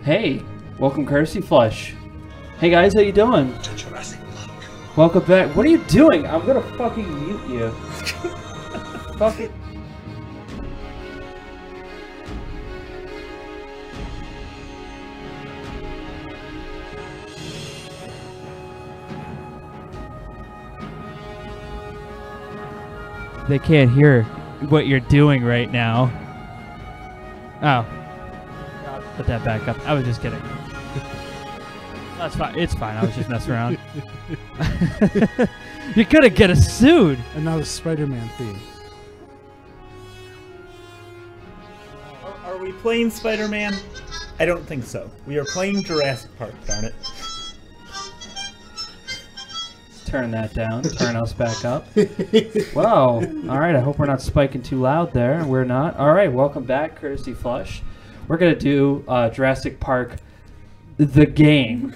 Hey, welcome Courtesy Flush. Hey guys, how you doing? Welcome back. What are you doing? I'm gonna fucking mute you. Fucking. They can't hear what you're doing right now. Oh. Put that back up. I was just kidding. That's fine. It's fine. I was just messing around. You're gonna get us sued. Another Spider-Man theme. Are we playing Spider-Man? I don't think so. We are playing Jurassic Park, darn it. Turn that down. Turn us back up. Wow. Alright, I hope we're not spiking too loud there. We're not. Alright, welcome back, Courtesy Flush. We're going to do Jurassic Park, the game.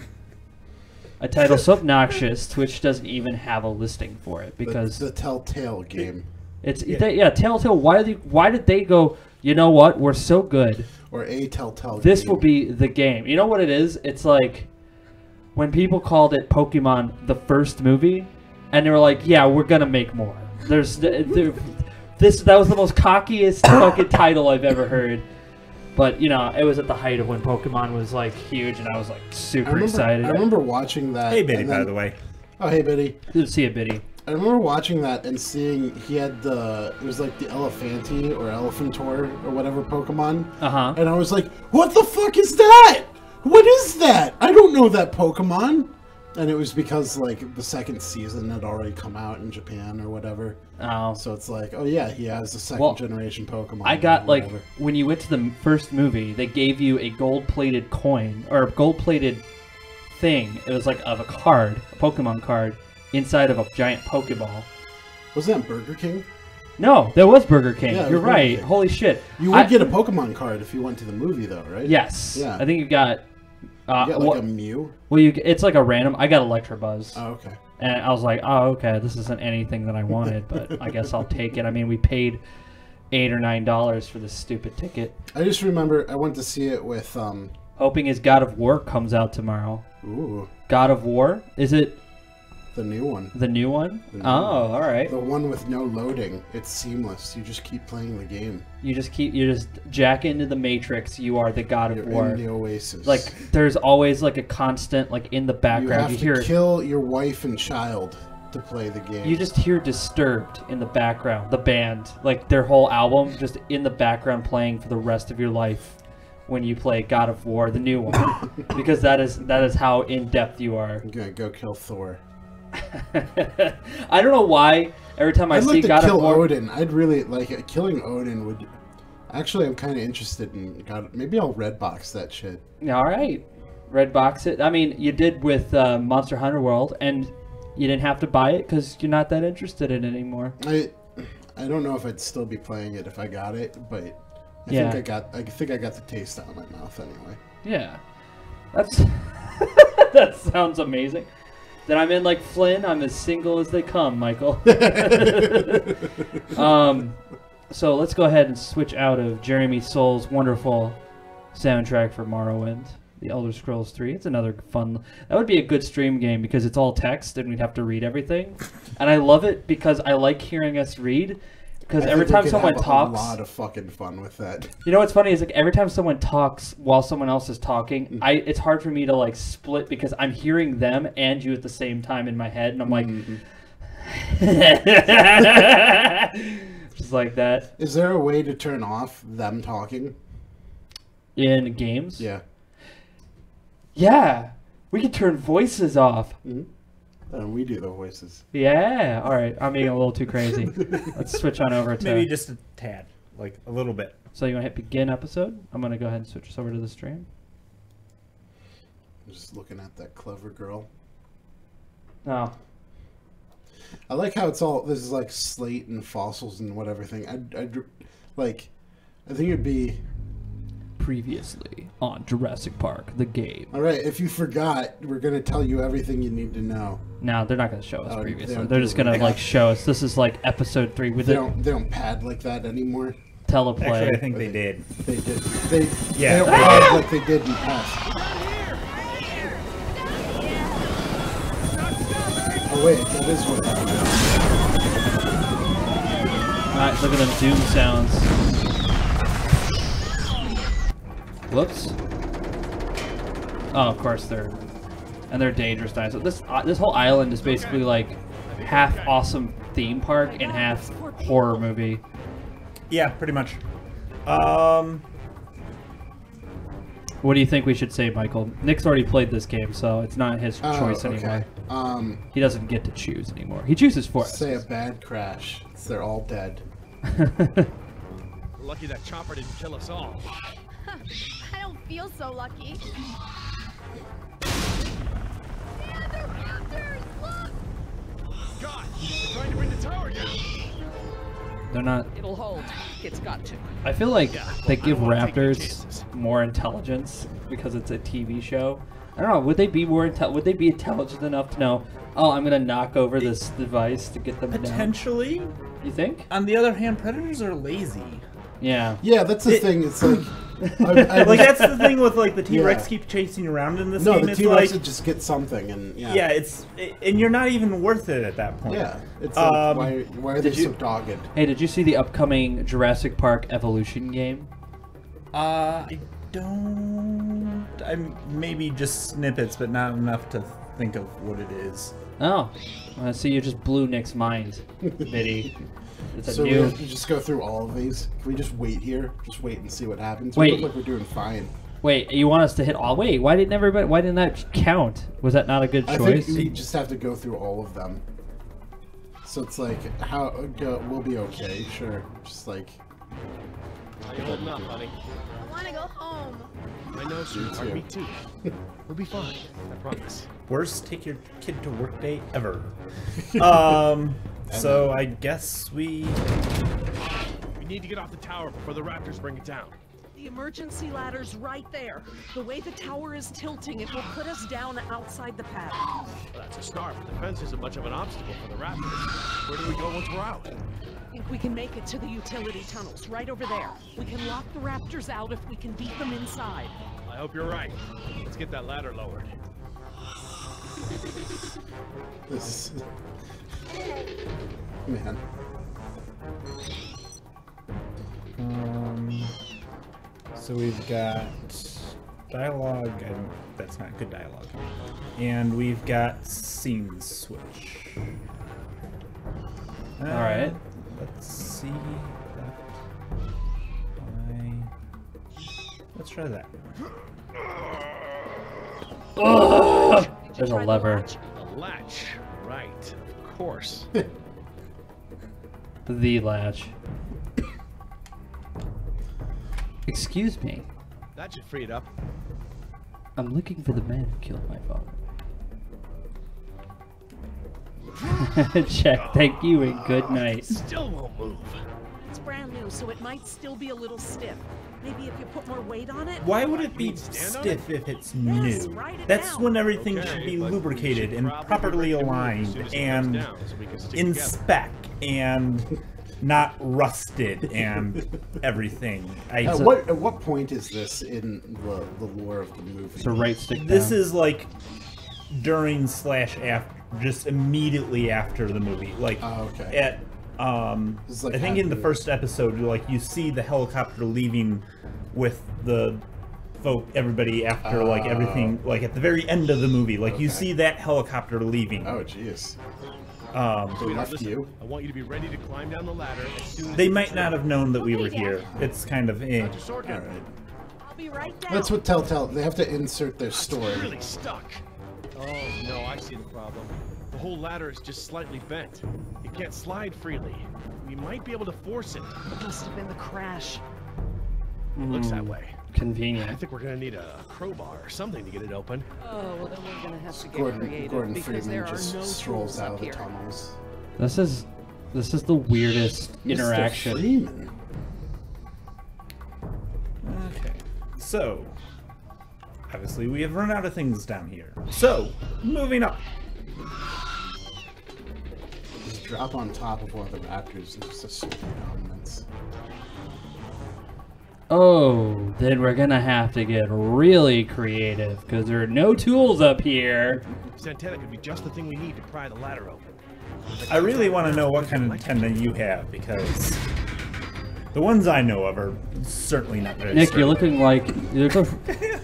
A title so obnoxious, Twitch doesn't even have a listing for it because... The Telltale game. It's yeah, Telltale, why did they go, you know what, we're so good. Or a Telltale This game. will be the game. You know what it is? It's like when people called it Pokemon the first movie, and they were like, yeah, we're going to make more. That was the most cockiest fucking title I've ever heard. But, you know, it was at the height of when Pokemon was, like, huge, and I was, like, super excited. I remember watching that. Hey, Biddy, by the way. Oh, hey, Biddy. Good to see you, Biddy. I remember watching that and seeing he had it was like the Elephanti or Elephantor or whatever Pokemon. Uh-huh. And I was like, what the fuck is that? What is that? I don't know that Pokemon. And it was because, like, the second season had already come out in Japan or whatever. Oh. So it's like, oh yeah, he has a second generation Pokemon. I got, like, when you went to the first movie, they gave you a gold-plated coin, or a gold-plated thing. It was like of a card, a Pokemon card, inside of a giant Pokeball. Wasn't that Burger King? No, that was Burger King. Yeah, You're right. King. Holy shit. You would get a Pokemon card if you went to the movie, though, right? Yes. Yeah. I think you got... you got, like, a Mew? Well, it's like a random... I got Electabuzz. Oh, okay. And I was like, oh, okay, this isn't anything that I wanted, but I guess I'll take it. I mean, we paid $8 or $9 for this stupid ticket. I just remember I went to see it with... Hoping his God of War comes out tomorrow. Ooh. God of War? Is it... The new one. The new one? The new one. All right. The one with no loading. It's seamless. You just keep playing the game. You just jack into the Matrix. You are the God of War. In the Oasis. Like, there's always, like, a constant, like, in the background. You have to kill your wife and child to play the game. You just hear Disturbed in the background. The band. Like, their whole album just in the background playing for the rest of your life when you play God of War, the new one. Because that is how in-depth you are. I'm gonna go kill Thor. I don't know why every time I see God of War... Odin. I'd really like killing Odin would... Actually, I'm kind of interested in God. Maybe I'll redbox that shit. All right, redbox it. I mean, you did with Monster Hunter World, and you didn't have to buy it because you're not that interested in it anymore. I don't know if I'd still be playing it if I got it, but I think I got the taste out of my mouth anyway. Yeah, that's that sounds amazing. Then I'm in like Flynn. I'm as single as they come, Michael. So let's go ahead and switch out of Jeremy Soul's wonderful soundtrack for Morrowind, The Elder Scrolls 3. It's another fun... That would be a good stream game because it's all text and we'd have to read everything. And I love it because I like hearing us read. Because every time someone talks... a lot of fucking fun with that. You know what's funny is like every time someone talks while someone else is talking, it's hard for me to like split because I'm hearing them and you at the same time in my head, and I'm like, just like that. Is there a way to turn off them talking in games? Yeah. Yeah, we can turn voices off. And we do the voices. Yeah. All right. I'm being a little too crazy. Let's switch on over to... Maybe just a tad. Like, a little bit. So you want to hit begin episode? I'm going to go ahead and switch us over to the stream. I'm just looking at that clever girl. Oh. I like how it's all... This is like slate and fossils and whatever thing. I think it'd be... Previously on Jurassic Park, the game. All right, if you forgot, we're going to tell you everything you need to know. No, they're not going to show us previously. They're just going to like show us. This is like episode 3 with they don't pad like that anymore. teleplay. Actually, I think they did. They did. Yeah, They they did. like they did in the past. Oh wait, that is what happened. Alright, look at them doom sounds. Whoops. Oh, of course they're dangerous dinosaurs. This whole island is basically like half awesome theme park and half horror movie. Yeah, pretty much. What do you think we should say, Michael? Nick's already played this game, so it's not his choice anymore. He doesn't get to choose anymore. He chooses for us. Say a bad crash. They're all dead. We're lucky that chopper didn't kill us all. I don't feel so lucky. Yeah, they're raptors! Look! God, they're trying to bring the tower down. They're not. It'll hold. It's got to. I feel like they give I don't wanna take any raptors chances. more intelligence because it's a TV show. I don't know. Would they be would they be intelligent enough to know? Oh, I'm gonna knock over this device to get them down. Potentially. You think? On the other hand, predators are lazy. Yeah. Yeah, that's the thing. It's like, Like that's the thing with like the T-Rex Yeah. keep chasing you around in this no, game. the It's T-Rex like, would just get something, and yeah, and you're not even worth it at that point. yeah. It's like, why are they so dogged? Hey, did you see the upcoming Jurassic Park Evolution game? I don't. Maybe just snippets, but not enough to think of what it is. Oh, I see. You just blew Nick's mind, Biddy. It's a So we new. have to just go through all of these. Can we just wait here? Just wait and see what happens. Wait. We look like we're doing fine. Wait, you want us to hit all? Wait, why didn't everybody? Why didn't that count? Was that not a good I choice? think we just have to go through all of them. So it's like, we'll be okay, sure. Just like, How you holding up, buddy? I want to go home. I know, sweetheart. too. Me too. We'll be fine. I promise. Worst take your kid to work day ever. So I guess we need to get off the tower before the Raptors bring it down. The emergency ladder's right there. The way the tower is tilting, it will put us down outside the pad. Well, that's a start, but the fence isn't much of an obstacle for the Raptors. Where do we go once we're out? I think we can make it to the utility tunnels, right over there. We can lock the Raptors out if we can beat them inside. I hope you're right. Let's get that ladder lowered. this is... Man. So we've got dialogue, and that's not good dialogue. And we've got scene switch. All right. Let's see. Let's try that. There's a lever. The latch. Right. Of course. The latch. Excuse me. That should free it up. I'm looking for the man who killed my father. Check. Thank you and good night. Still won't move. It's brand new, so it might still be a little stiff. Maybe if you put more weight on it? Why would it be stand on stiff if it's Yes, new? write it That's down. when everything Okay, should be but we lubricated should and probably properly break the move as aligned soon as it and comes down so we can stick in together. spec and not rusted and everything. At what point is this in the lore of the movie? It's a right stick down. This is like during / after, just immediately after the movie. Like Oh, okay. at This is like I think in the after- first episode, like you see the helicopter leaving with the everybody after like everything, like at the very end of the movie, like you Okay. see that helicopter leaving. Oh, jeez. Um, They Sweetheart, left listen, you. I want you to be ready to climb down the ladder as soon as they you might can. not have known that we were Okay, here. Dad. It's kind of eh. Dr. Sorkin, All right. I'll be right down. That's what Telltale. They have to insert their it's story. really stuck. Oh no, I see the problem. The whole ladder is just slightly bent. It can't slide freely. We might be able to force it. It must have been the crash. It looks that way. I Convenient. think we're gonna need a crowbar or something to get it open. Oh, well then we're gonna have to get Gordon creative because Freeman there are just no strolls tools out up of the here. tunnels. This is the weirdest Mr. interaction. Freeman. Okay, so obviously we have run out of things down here. So moving up. Just drop on top of one of the raptors and just assume dominance. Oh, then we're gonna have to get really creative because there are no tools up here. This antenna could be just the thing we need to pry the ladder open. I really want to know what kind of antenna you have, because the ones I know of are certainly not very Nick, straight.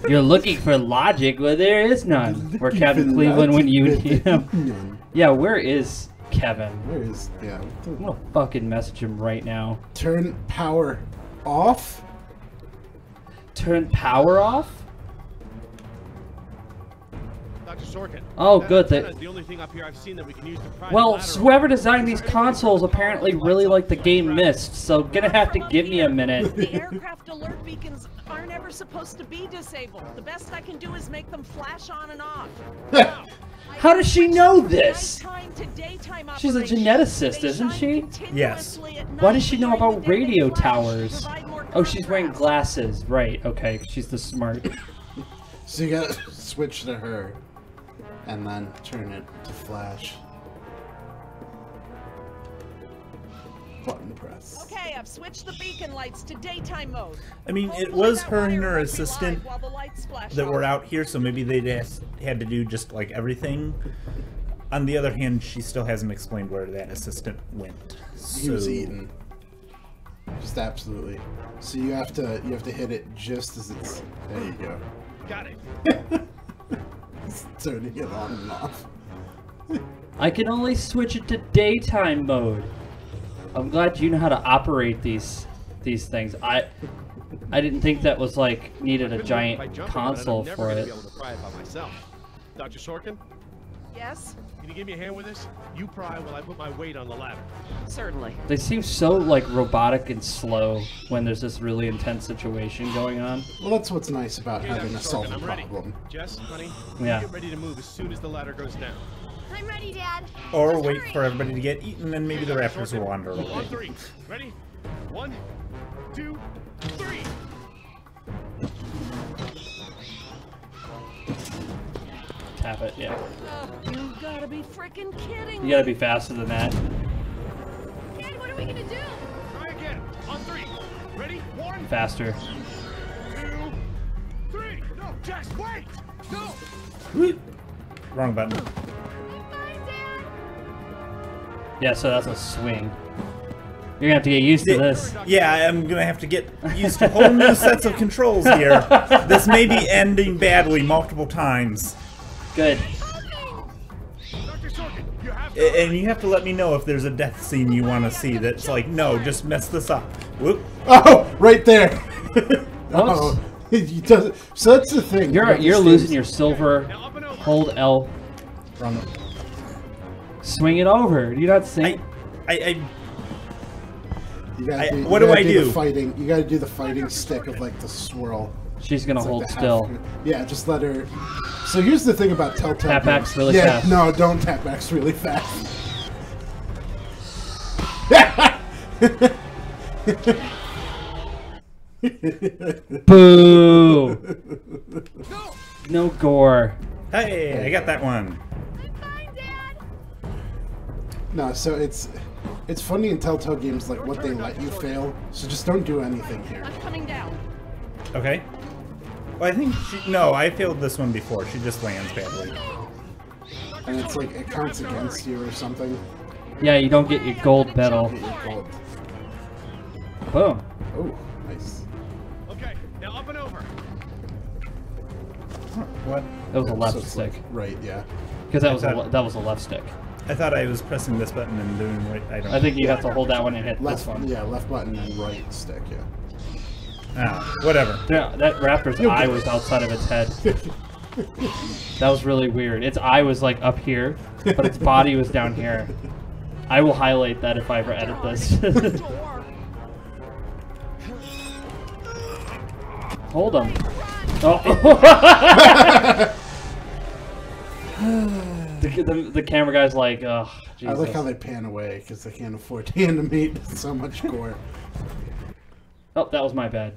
you're looking for logic where there is none. We're Kevin Cleveland when you need him. Yeah, where is Kevin? Where is I'm gonna fucking message him right now. turn power off? Turn power off? Dr. Sorkin. Oh, that good. antenna is the only thing up here I've seen that we can use to pry the Well, ladder whoever open. designed these consoles apparently really liked the game Myst, so gonna have to give me a minute. The aircraft alert beacons aren't ever supposed to be disabled. The best I can do is make them flash on and off. How does she know this? Nighttime to daytime She's a operation. geneticist, They isn't shine she? Yes. continuously at Why night does she know during the about day they radio flash, towers? provide more Oh, she's wearing contrast. glasses. Right, okay, she's the smart. So you gotta switch to her and then turn it to flash. Button press. Okay, I've switched the beacon lights to daytime mode. I mean, it Hopefully was that her and wire her won't be assistant live while the lights flash that were off. out here, so maybe they just had to do just like everything. On the other hand, she still hasn't explained where that assistant went. He was So- eating. Just absolutely. So you have to hit it just as it's. There you go. Got it. It's turning it on and off. I can only switch it to daytime mode. I'm glad you know how to operate these things. I didn't think that was like needed a By giant jumping on console I'm never for gonna it. Be able to pry it by myself. Dr. Sorkin, Yes, can you give me a hand with this? You pry while I put my weight on the ladder. certainly. They seem so like robotic and slow when there's this really intense situation going on. Well, that's what's nice about Okay, having Dr. to solve Sorkin, a I'm ready. problem. Jess, honey, Yeah. get ready to move as soon as the ladder goes down. I'm ready, Dad. Or Just wait hurry. for everybody to get eaten, and maybe the Dr. Raptors Sorkin, will wander On away. 3. Ready? 1, 2, 3. Tap it, yeah. You gotta be freaking kidding You gotta be faster than that. Dad, what are we gonna do? Try again. On 3. Ready? 1, Faster. 2, 3. No, Jess, wait! No! Whoop. Wrong button. I'm fine, Dad. Yeah, so that's a swing. You're gonna have to get used to this. Yeah, I'm gonna have to get used to whole new sets of controls here. This may be ending badly multiple times. Good. Dr. Sorkin, you have to. And you have to let me know if there's a death scene you want to see that's like, no, just mess this up. Whoop. Oh, right there. Oh, he does. So that's the thing. You're about you're these losing games. your silver. Now up and over. Hold L. Wrong. Swing it over. Do you not see? You gotta what do I do? The fighting. You gotta do the fighting stick of like the swirl. She's gonna It's like hold the half- still. Yeah, just let her. So here's the thing about Telltale. Tap games. X really yeah, fast. no, don't tap X really fast. Boo! No gore. Hey, I got that one. I'm fine, Dad. No, so it's funny in Telltale games like what they let you fail. So just don't do anything here. I'm coming down. Okay. Well, I think no, I failed this one before. She just lands badly. And it's like it counts against you or something. Yeah, you don't get your gold medal. Get your gold. Boom. Oh, nice. Okay, now up and over. What? That was a left So it's stick. like- right, yeah. Because that was a left stick. I thought I was pressing this button and doing what I don't. I think you have to hold that one and hit Left this one. yeah, left button and right stick, yeah. Ah, whatever. Yeah, that raptor's You'll eye get was it. outside of its head. That was really weird. Its eye was like up here, but its body was down here. I will highlight that if I ever edit this. Door. Hold him. Oh. the camera guy's like, oh, Jesus. I like how they pan away because they can't afford to animate so much gore. Oh, that was my bad.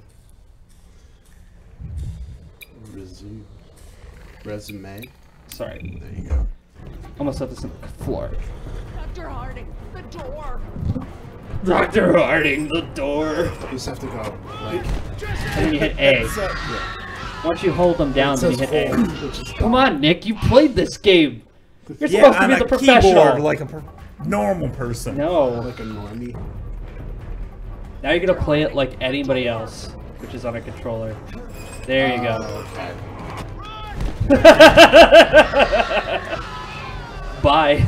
Resume. Sorry. There you go. Almost set this on the floor. Dr. Harding, the door. Dr. Harding, the door. You just have to go, like... And then you hit A. Yeah. Once you hold them down, It then you says hit A. hold, which is Come on, Nick, you played this game. You're Yeah, supposed to on be a the professional. keyboard, like a normal person. No. like a normie. Now you're gonna play it like anybody else, which is on a controller. There you go. Okay. Bye.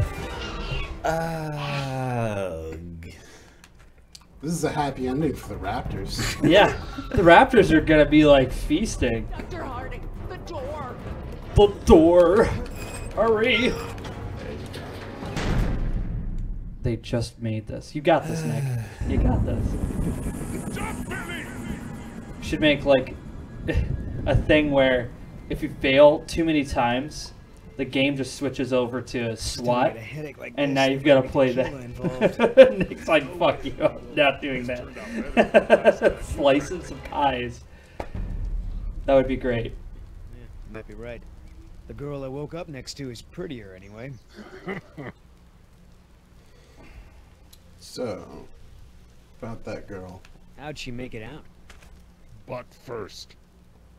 This is a happy ending for the Raptors. Yeah, the Raptors are gonna be like feasting. Dr. Harding, the door. The door. Hurry. They just made this. You got this, Nick. You got this. We should make like a thing where if you fail too many times, the game just switches over to SWAT, and now you've got to play that. Nick's like, fuck you, I'm not doing that. Slicing some pies. That would be great. Yeah, might be right. The girl I woke up next to is prettier anyway. So, about that girl. How'd she make it out? Butt first.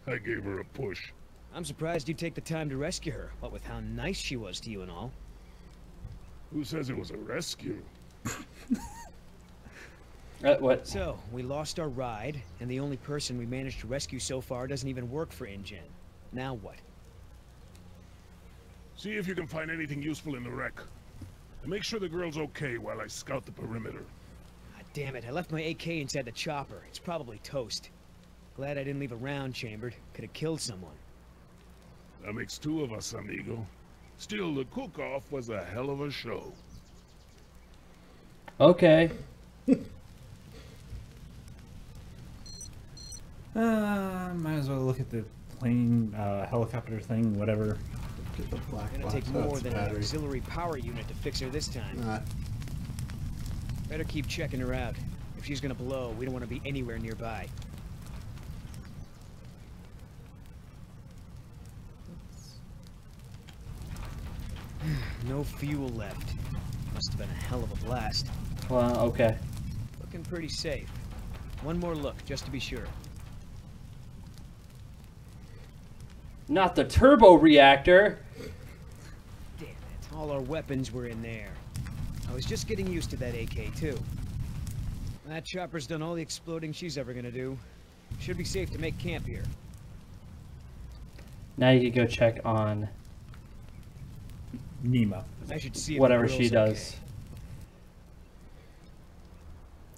I gave her a push. I'm surprised you take the time to rescue her, what with how nice she was to you and all. Who says it was a rescue? What? So, we lost our ride, and the only person we managed to rescue so far doesn't even work for InGen. Now what? See if you can find anything useful in the wreck. And make sure the girl's okay while I scout the perimeter. Ah, damn it, I left my AK inside the chopper. It's probably toast. Glad I didn't leave a round chambered. Could have killed someone. That makes two of us, amigo. Still, the cook-off was a hell of a show. Okay. Might as well look at the plane, helicopter thing, whatever. Get the black Gonna box. take Oh, more it's than an battery. auxiliary power unit to fix her this time. Better keep checking her out. If she's gonna blow, we don't want to be anywhere nearby. No fuel left. Must have been a hell of a blast. Well, okay. Looking pretty safe. One more look, just to be sure. Not the turbo reactor. Damn it. All our weapons were in there. I was just getting used to that AK, too. That chopper's done all the exploding she's ever gonna do. Should be safe to make camp here. Now you can go check on Nemo. I should see if whatever the she girl's does. okay.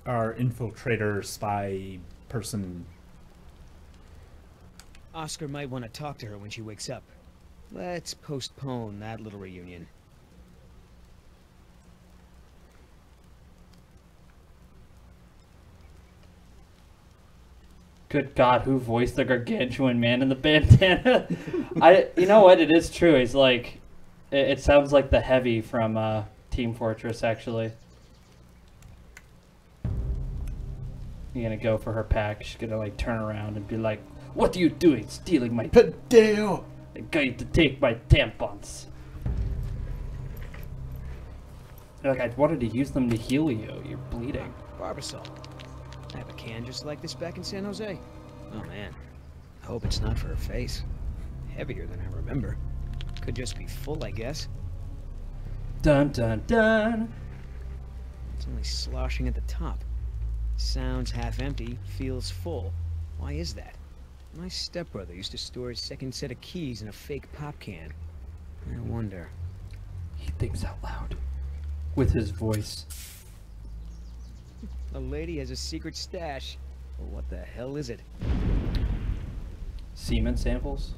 Our infiltrator spy person. Oscar might want to talk to her when she wakes up. Let's postpone that little reunion. Good God, who voiced the gargantuan man in the bandana? You know what? It is true. He's like, it sounds like the Heavy from Team Fortress, actually. You're gonna go for her pack. She's gonna like turn around and be like, "What are you doing? Stealing my Padeo! I'm going to take my tampons." Like, I wanted to use them to heal you. You're bleeding. Barbasol. I have a can just like this back in San Jose. Oh man. I hope it's not for her face. Heavier than I remember. Could just be full, I guess. Dun dun dun. It's only sloshing at the top. Sounds half empty, feels full. Why is that? My stepbrother used to store his second set of keys in a fake pop can. I wonder. He thinks out loud with his voice. The lady has a secret stash. Well, what the hell is it? Semen samples?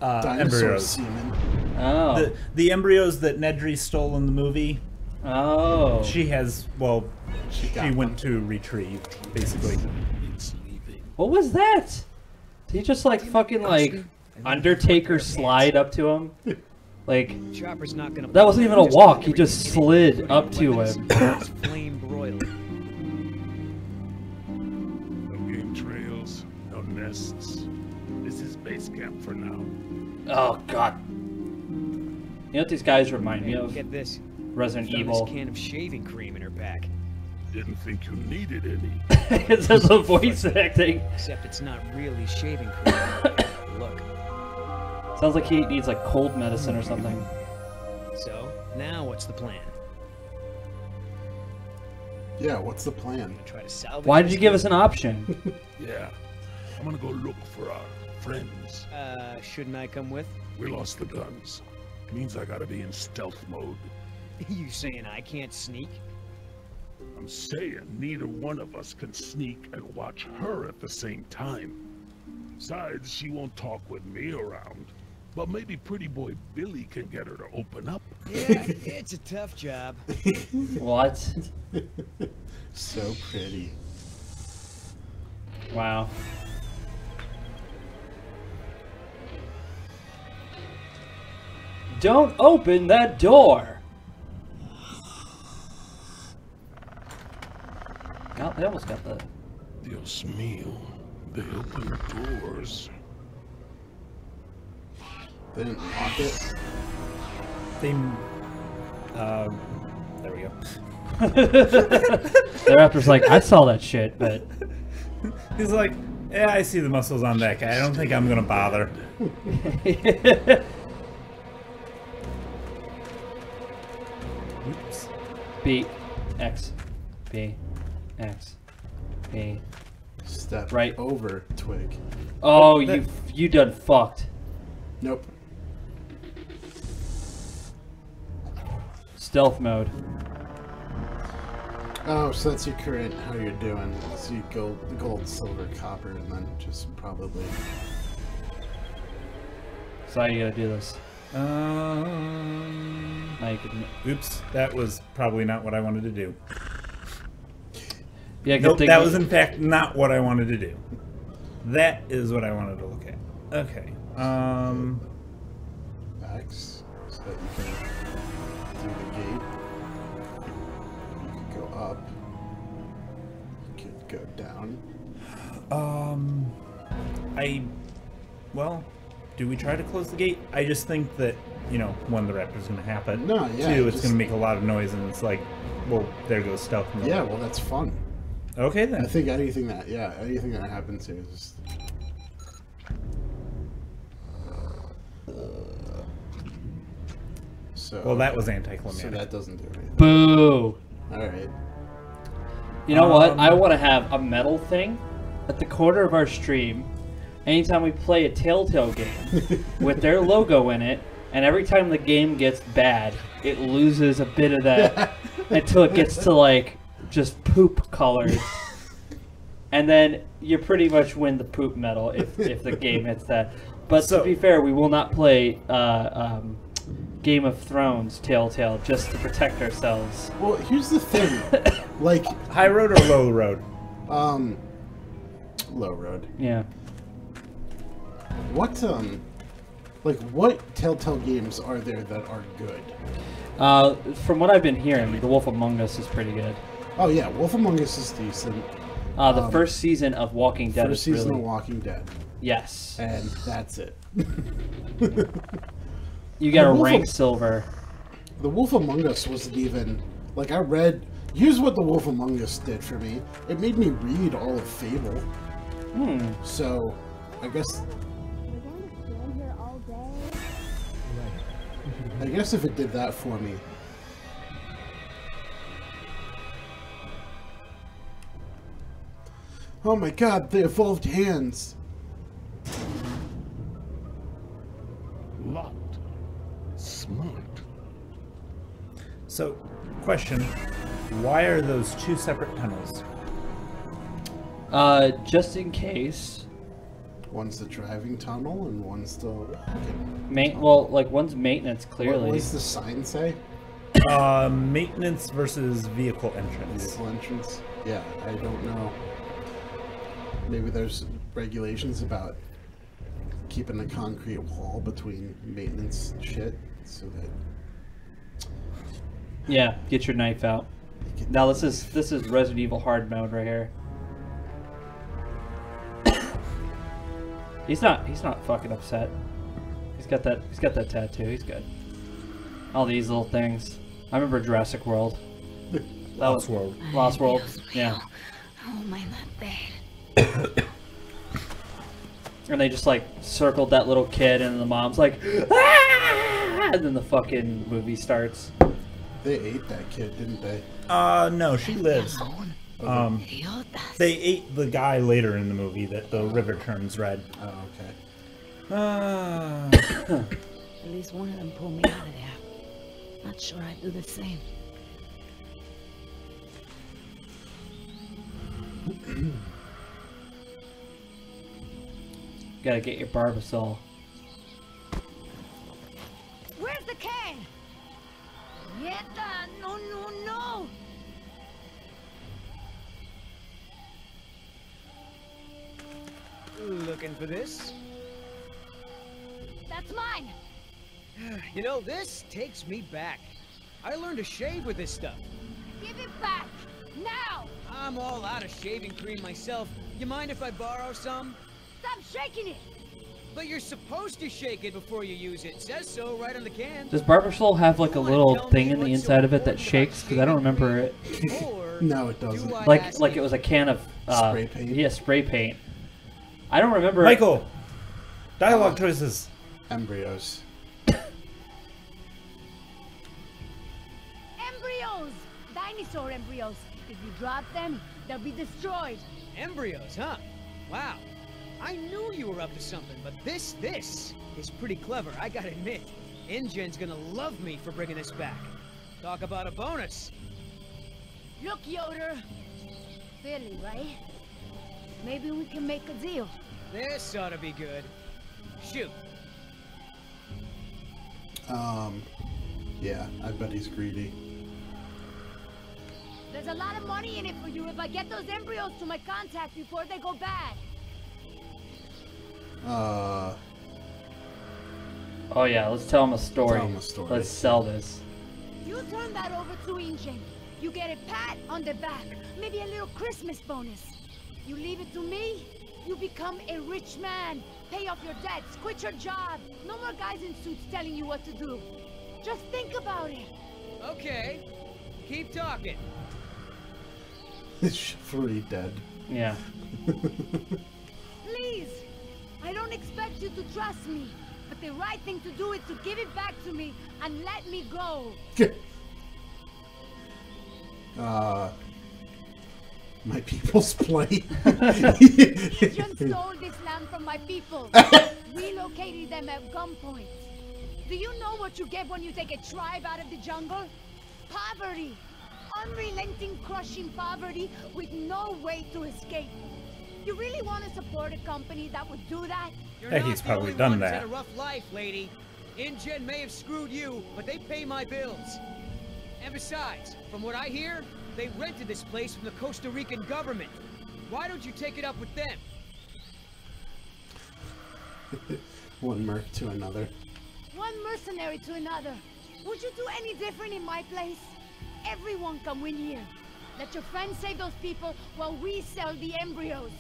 Dinosaur Embryos. semen. Oh. The embryos that Nedry stole in the movie. Oh. She has, well, she got went to retrieve, basically. What was that? Did he just like fucking like Undertaker slide up to him? Like, Chopper's not gonna. that wasn't even a walk. He just slid up to him. It's flame broiled. No game trails, no nests. This is base camp for now. Oh God. You know what these guys remind me of? Get this. Resident Found Evil. this can of shaving cream in her back. Didn't think you needed any. It's just the voice acting. Except it's not really shaving cream. Look. Sounds like he needs like cold medicine or something. So, now what's the plan? Yeah, what's the plan? Try to salvage Why did this you give can? us an option? Yeah. I'm gonna go look for our friends. Shouldn't I come with? We lost the guns. Means I gotta be in stealth mode. You saying I can't sneak? I'm saying neither one of us can sneak and watch her at the same time. Besides, she won't talk with me around. But maybe pretty boy Billy can get her to open up. Yeah, it's a tough job. What? So pretty. Wow. Don't open that door! God, they almost got the... Dios mío. They open doors. They didn't lock it. They, there we go. The Raptor's like, I saw that shit, but... He's like, yeah, I see the muscles on that guy. I don't think I'm gonna bother. Oops. B, X, B, X, B. Step Right. over twig. Oh, That- you done fucked. Nope. Stealth mode. Oh, so that's your current, how you're doing. So you gold, silver, copper, and then just probably... So how you gotta do this? Now you can... Oops, that was probably not what I wanted to do. Yeah, good Nope, thing that you- was in fact not what I wanted to do. That is what I wanted to look at. Okay. X, so that you can do the gate. You could go up. You could go down. Well, do we try to close the gate? I just think that, you know, one, the raptor's gonna happen. No, yeah, Two, it's just- gonna make a lot of noise, and it's like, well, there goes stealth mode. Yeah, well, that's fun. Okay I then. think anything that happens here is just... So, Well, that was so anticlimactic. that doesn't do anything. Boo! Alright. You know what? I want to have a metal thing at the corner of our stream. Anytime we play a Telltale game with their logo in it, and every time the game gets bad, it loses a bit of that until it gets to like just poop colors. And then you pretty much win the poop medal if the game hits that. But So- to be fair, we will not play Game of Thrones Telltale just to protect ourselves. Well, here's the thing. Like, High road or low road? low road. Yeah. What, what Telltale games are there that are good? From what I've been hearing, The Wolf Among Us is pretty good. Oh yeah, Wolf Among Us is decent. The first season of Walking Dead First is season really... of Walking Dead. Yes. And that's it. You got a Wolf rank of- silver. The Wolf Among Us wasn't even... Like, I read... Here's what The Wolf Among Us did for me. It made me read all of Fable. So, I guess... I guess if it did that for me... Oh my god, they evolved hands! Locked. Smart. So, question. Why are those two separate tunnels? Just in case. One's the driving tunnel and one's the walking. Well, like one's maintenance clearly. What does the sign say? Maintenance versus vehicle entrance. Vehicle entrance? Yeah, I don't know. Maybe there's regulations about keeping a concrete wall between maintenance shit so that... Yeah, get your knife out. Now this is Resident Evil hard mode right here. He's not fucking upset. He's got that tattoo. He's good. All these little things. I remember Jurassic World. That Lost was World. Lost World. Yeah. Oh my, that bad. And they just like circled that little kid, and the mom's like, ah! And then the fucking movie starts. They ate that kid, didn't they? No, she lives. They ate the guy later in the movie that the river turns red. Oh, okay. At least one of them pulled me out of there. Not sure I'd do the same. Gotta get your Barbasol. Where's the can? Yeta, no, no, no! Looking for this? That's mine! You know, this takes me back. I learned to shave with this stuff. Give it back! Now! I'm all out of shaving cream myself. You mind if I borrow some? Stop shaking it! But you're supposed to shake it before you use it. Says so right on the can. Does Barbasol have like a little thing in the inside of it that shakes? Because I don't remember it. No, it doesn't. Like it was a can of spray paint. Yeah, spray paint. I don't remember. Michael, dialogue choices. Embryos. Embryos! Dinosaur embryos. If you drop them, they'll be destroyed. Embryos, huh? Wow. I knew you were up to something, but this is pretty clever, I gotta admit. InGen's gonna love me for bringing this back. Talk about a bonus. Look, Yoder. Billy, right? Maybe we can make a deal. This ought to be good. Shoot. Yeah, I bet he's greedy. There's a lot of money in it for you if I get those embryos to my contact before they go bad. Oh yeah, let's tell him a story. Tell him a story. Let's sell this. You turn that over to InGen. You get a pat on the back, maybe a little Christmas bonus. You leave it to me, you become a rich man. Pay off your debts, quit your job. No more guys in suits telling you what to do. Just think about it. Okay. Keep talking. Chivalry dead. Yeah. Please. I don't expect you to trust me, but the right thing to do is to give it back to me and let me go. My people's plate. InGen stole this land from my people, relocated them at gunpoint. Do you know what you get when you take a tribe out of the jungle? Poverty. Unrelenting, crushing poverty with no way to escape. You really want to support a company that would do that? You're Yeah, not he's the probably only done one who's that. had a rough life, lady. InGen may have screwed you, but they pay my bills. And besides, from what I hear, they rented this place from the Costa Rican government. Why don't you take it up with them? One merc to another. One mercenary to another. Would you do any different in my place? Everyone can win here. Let your friends save those people while we sell the embryos.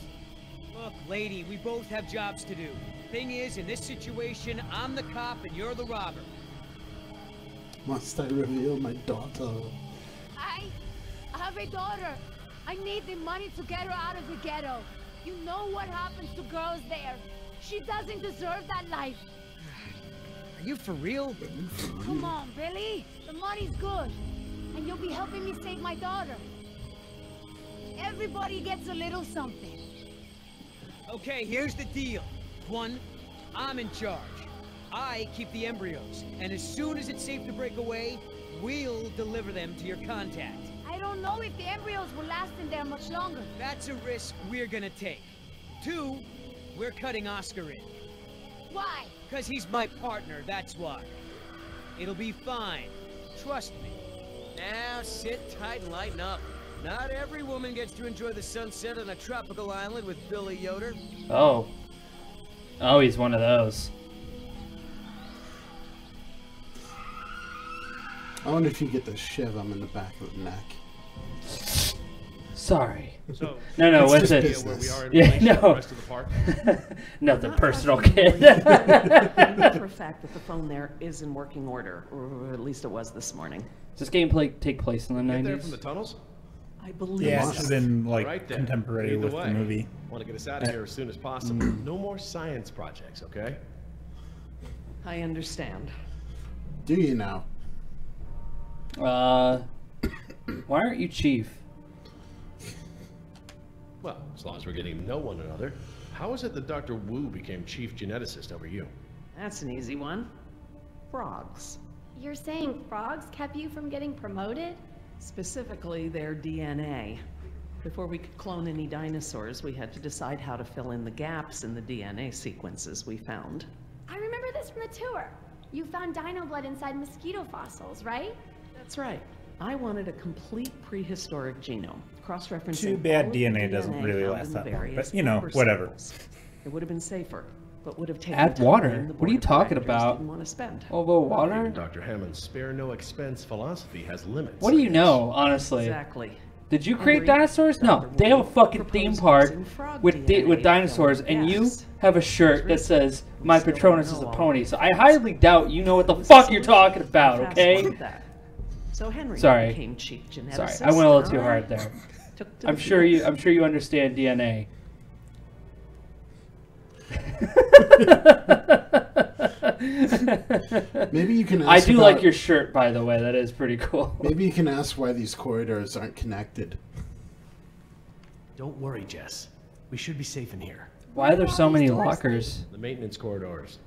Look, lady, we both have jobs to do. Thing is, in this situation, I'm the cop and you're the robber. Must I reveal my daughter? I have a daughter. I need the money to get her out of the ghetto. You know what happens to girls there. She doesn't deserve that life. Are you for real? Come on, Billy. The money's good. And you'll be helping me save my daughter. Everybody gets a little something. Okay, here's the deal. 1, I'm in charge. I keep the embryos, and as soon as it's safe to break away, we'll deliver them to your contact. I don't know if the embryos will last in there much longer. That's a risk we're gonna take. 2, we're cutting Oscar in. Why? Because he's my partner, that's why. It'll be fine. Trust me. Now sit tight and lighten up. Not every woman gets to enjoy the sunset on a tropical island with Billy Yoder. Oh. Oh, he's one of those. I wonder if you get the shiv him in the back of the neck. Sorry. So, No, what's just it? business. where we are in Yeah, relation to no. the rest of the park. Nothing Not personal, frustrating, kid. I know for a fact that the phone there is in working order, or at least it was this morning. Does this game take place in the Get there from 90s? the tunnels? I believe Yeah, so. it should have been like Right then. contemporary Either with way, the movie. Want to get us out of here as soon as possible. No more science projects, okay? I understand. Do you now? Why aren't you chief? Well, as long as we're getting to know one another. How is it that Dr. Wu became chief geneticist over you? That's an easy one. Frogs. You're saying frogs kept you from getting promoted? Specifically, their DNA. Before we could clone any dinosaurs, we had to decide how to fill in the gaps in the DNA sequences we found. I remember this from the tour. You found dino blood inside mosquito fossils, right? That's right. I wanted a complete prehistoric genome, cross-referencing. Too bad all of the DNA doesn't really found last in that long, various but, you know, amber whatever. samples. It would have been safer, but would have taken Add time water? the What are you board of talking directors about? Didn't want to spend. Although water? Even Dr. Hammond's spare no expense philosophy has limits. What do you know, honestly? Exactly. Did you create Henry, dinosaurs? No, Dr. they have a Wu fucking theme proposed park using frog with DNA with to dinosaurs, fill in and you gaps. have a shirt that It's says risky. "My We still Patronus don't is a know pony." all. So I highly doubt you know what the It was fuck a you're solution. talking about. Fast Okay? forward that. So Henry Sorry. became chief geneticist. Sorry, I went a little too and I hard there. took to I'm the sure field. you understand DNA. Maybe you can. Ask I do about, like your shirt, by the way. That is pretty cool. Maybe you can ask why these corridors aren't connected. Don't worry, Jess. We should be safe in here. Why are there so many lockers? The maintenance corridors.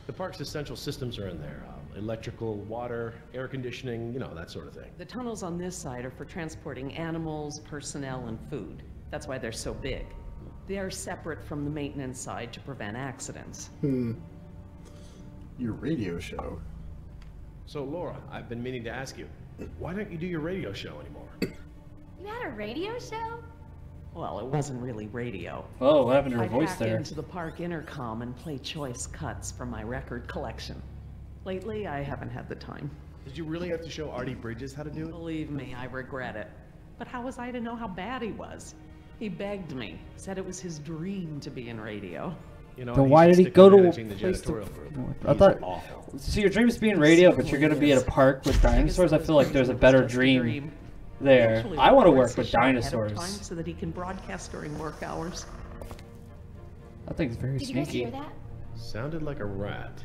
The park's essential systems are in there. Electrical, water, air conditioning, you know, that sort of thing. The tunnels on this side are for transporting animals, personnel, and food. That's why they're so big. They are separate from the maintenance side to prevent accidents. Your radio show. So, Laura, I've been meaning to ask you, why don't you do your radio show anymore? You had a radio show? Well, it wasn't really radio. Oh, what happened to her I'd voice hack there? into the park intercom and play choice cuts from my record collection. Lately, I haven't had the time. Did you really have to show Artie Bridges how to do it? Believe me, I regret it. But how was I to know how bad he was? He begged me, said it was his dream to be in radio. You know, Then he why should did he stick go to to a managing the place to... janitorial group. I He's thought... awful. So your dream is being radio, but you're going to be at a park with dinosaurs? I feel like there's a better dream there. Actually, I want to work records with the show ahead of dinosaurs. time so that he can broadcast during work hours. I think it's very Did you guys sneaky. hear that? Sounded like a rat.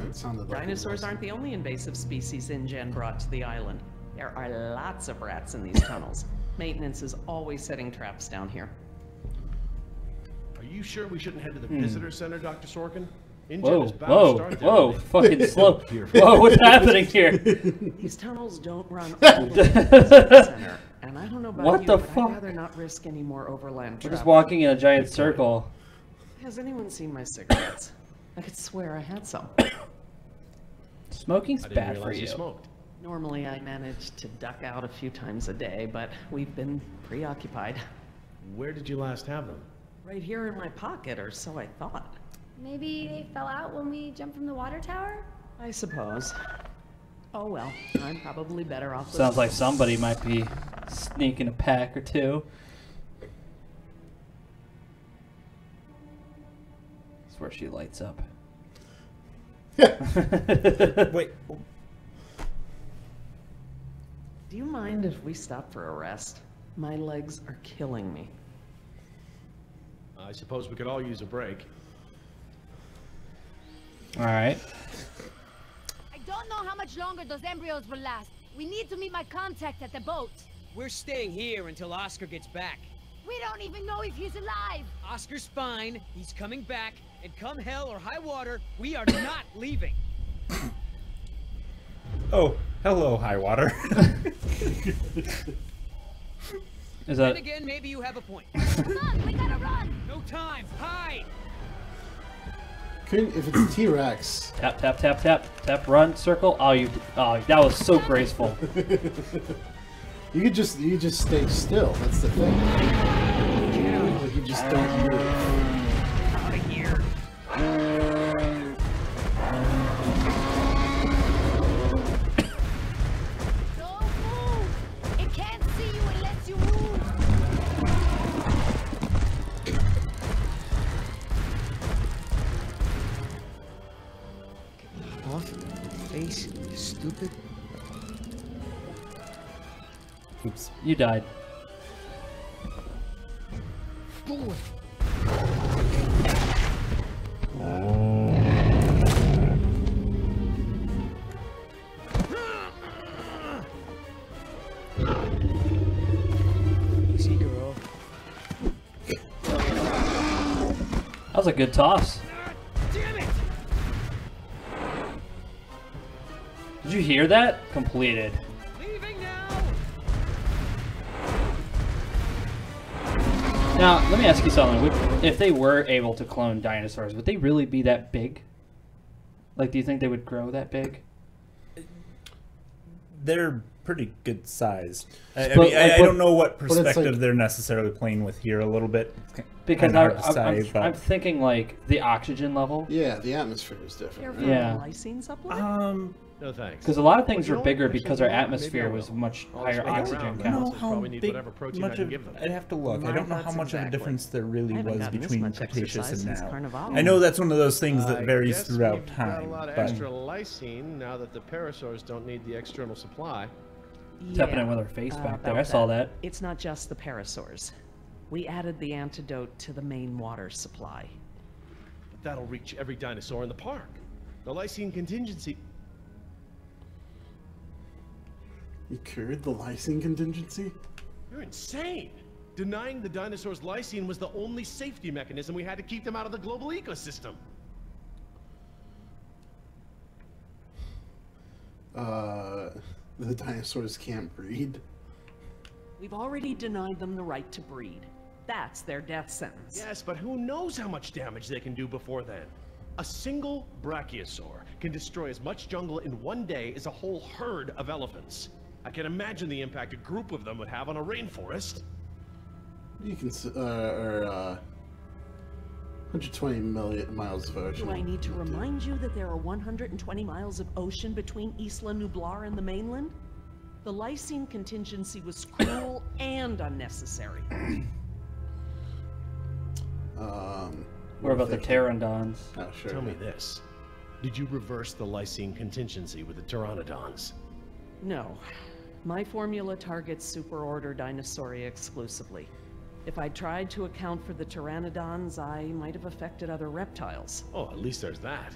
It sounded like Dinosaurs it aren't the only invasive species InGen brought to the island. There are lots of rats in these tunnels. Maintenance is always setting traps down here. Are you sure we shouldn't head to the visitor center, Dr. Sorkin? InGen Whoa, is bound to whoa, start there whoa, when they- fucking slow. Whoa, what's happening here? These tunnels don't run all the way to the visitor center. And I don't know about What you, the but fuck? I'd rather not risk any more overland We're travel. just walking in a giant circle. Has anyone seen my cigarettes? I could swear I had some. Smoking's I didn't bad for realize you. you smoked. Normally I manage to duck out a few times a day, but we've been preoccupied. Where did you last have them? Right here in my pocket, or so I thought. Maybe they fell out when we jumped from the water tower? I suppose. Oh well, I'm probably better off with... Sounds like somebody might be sneaking a pack or two. That's where she lights up. Wait. Do you mind if we stop for a rest? My legs are killing me. I suppose we could all use a break. All right. I don't know how much longer those embryos will last. We need to meet my contact at the boat. We're staying here until Oscar gets back. We don't even know if he's alive. Oscar's fine, he's coming back, and come hell or high water, we are not leaving. Oh, hello, high water. Is Then that... again, maybe you have a point. Come on, we gotta run. No time, hide! If it's a T-Rex, Tap, tap, tap, tap, tap, run, circle. Oh, you... Oh, that was so graceful. you could just stay still. That's the thing. Like you just don't move. Out of here. Don't move. It can't see you unless you move. Off, face, stupid. Oops. You died. Easy, girl. That was a good toss. Damn it! Did you hear that? Completed. Leaving now! Now, let me ask you something. If they were able to clone dinosaurs, would they really be that big? Like, do you think they would grow that big? They're pretty good sized. I But, mean, like, I don't know what it's perspective like- they're necessarily playing with here a little bit. Because Kinda hard to say, but- I'm thinking, like, the oxygen level. Yeah, the atmosphere is different. Careful Right? Yeah. with the lysine supplement? No thanks. Because a lot of things Well, were you know bigger what? because Actually, our you know what? atmosphere Maybe I was will. much I'll higher just wait oxygen around. I don't know count. how Probably need big, whatever protein I much can of, give them. I'd have to look. I My don't know how thoughts much of a exactly. difference there really I haven't was gotten this between much Cretaceous exercise and since now. Carnival. I know that's one of those things that I varies guess throughout we've time. got a lot of but extra lysine now that the parasaurs don't need the external supply. Tapping it with her face back there. about I saw that. It's not just the parasaurs. We added the antidote to the main water supply. That'll reach every dinosaur in the park. The lysine contingency. You cured the lysine contingency? You're insane. Denying the dinosaurs lysine was the only safety mechanism we had to keep them out of the global ecosystem. The dinosaurs can't breed. We've already denied them the right to breed. That's their death sentence. Yes, but who knows how much damage they can do before then? A single brachiosaur can destroy as much jungle in one day as a whole herd of elephants. I can imagine the impact a group of them would have on a rainforest. You can, 120 million miles of ocean. Do I need to remind you that there are 120 miles of ocean between Isla Nublar and the mainland? The lysine contingency was cruel and unnecessary. What about the pteranodons? Oh, sure. Tell me this. Did you reverse the lysine contingency with the pteranodons? No. My formula targets superorder Dinosauria exclusively. If I tried to account for the pteranodons, I might have affected other reptiles. Oh, at least there's that.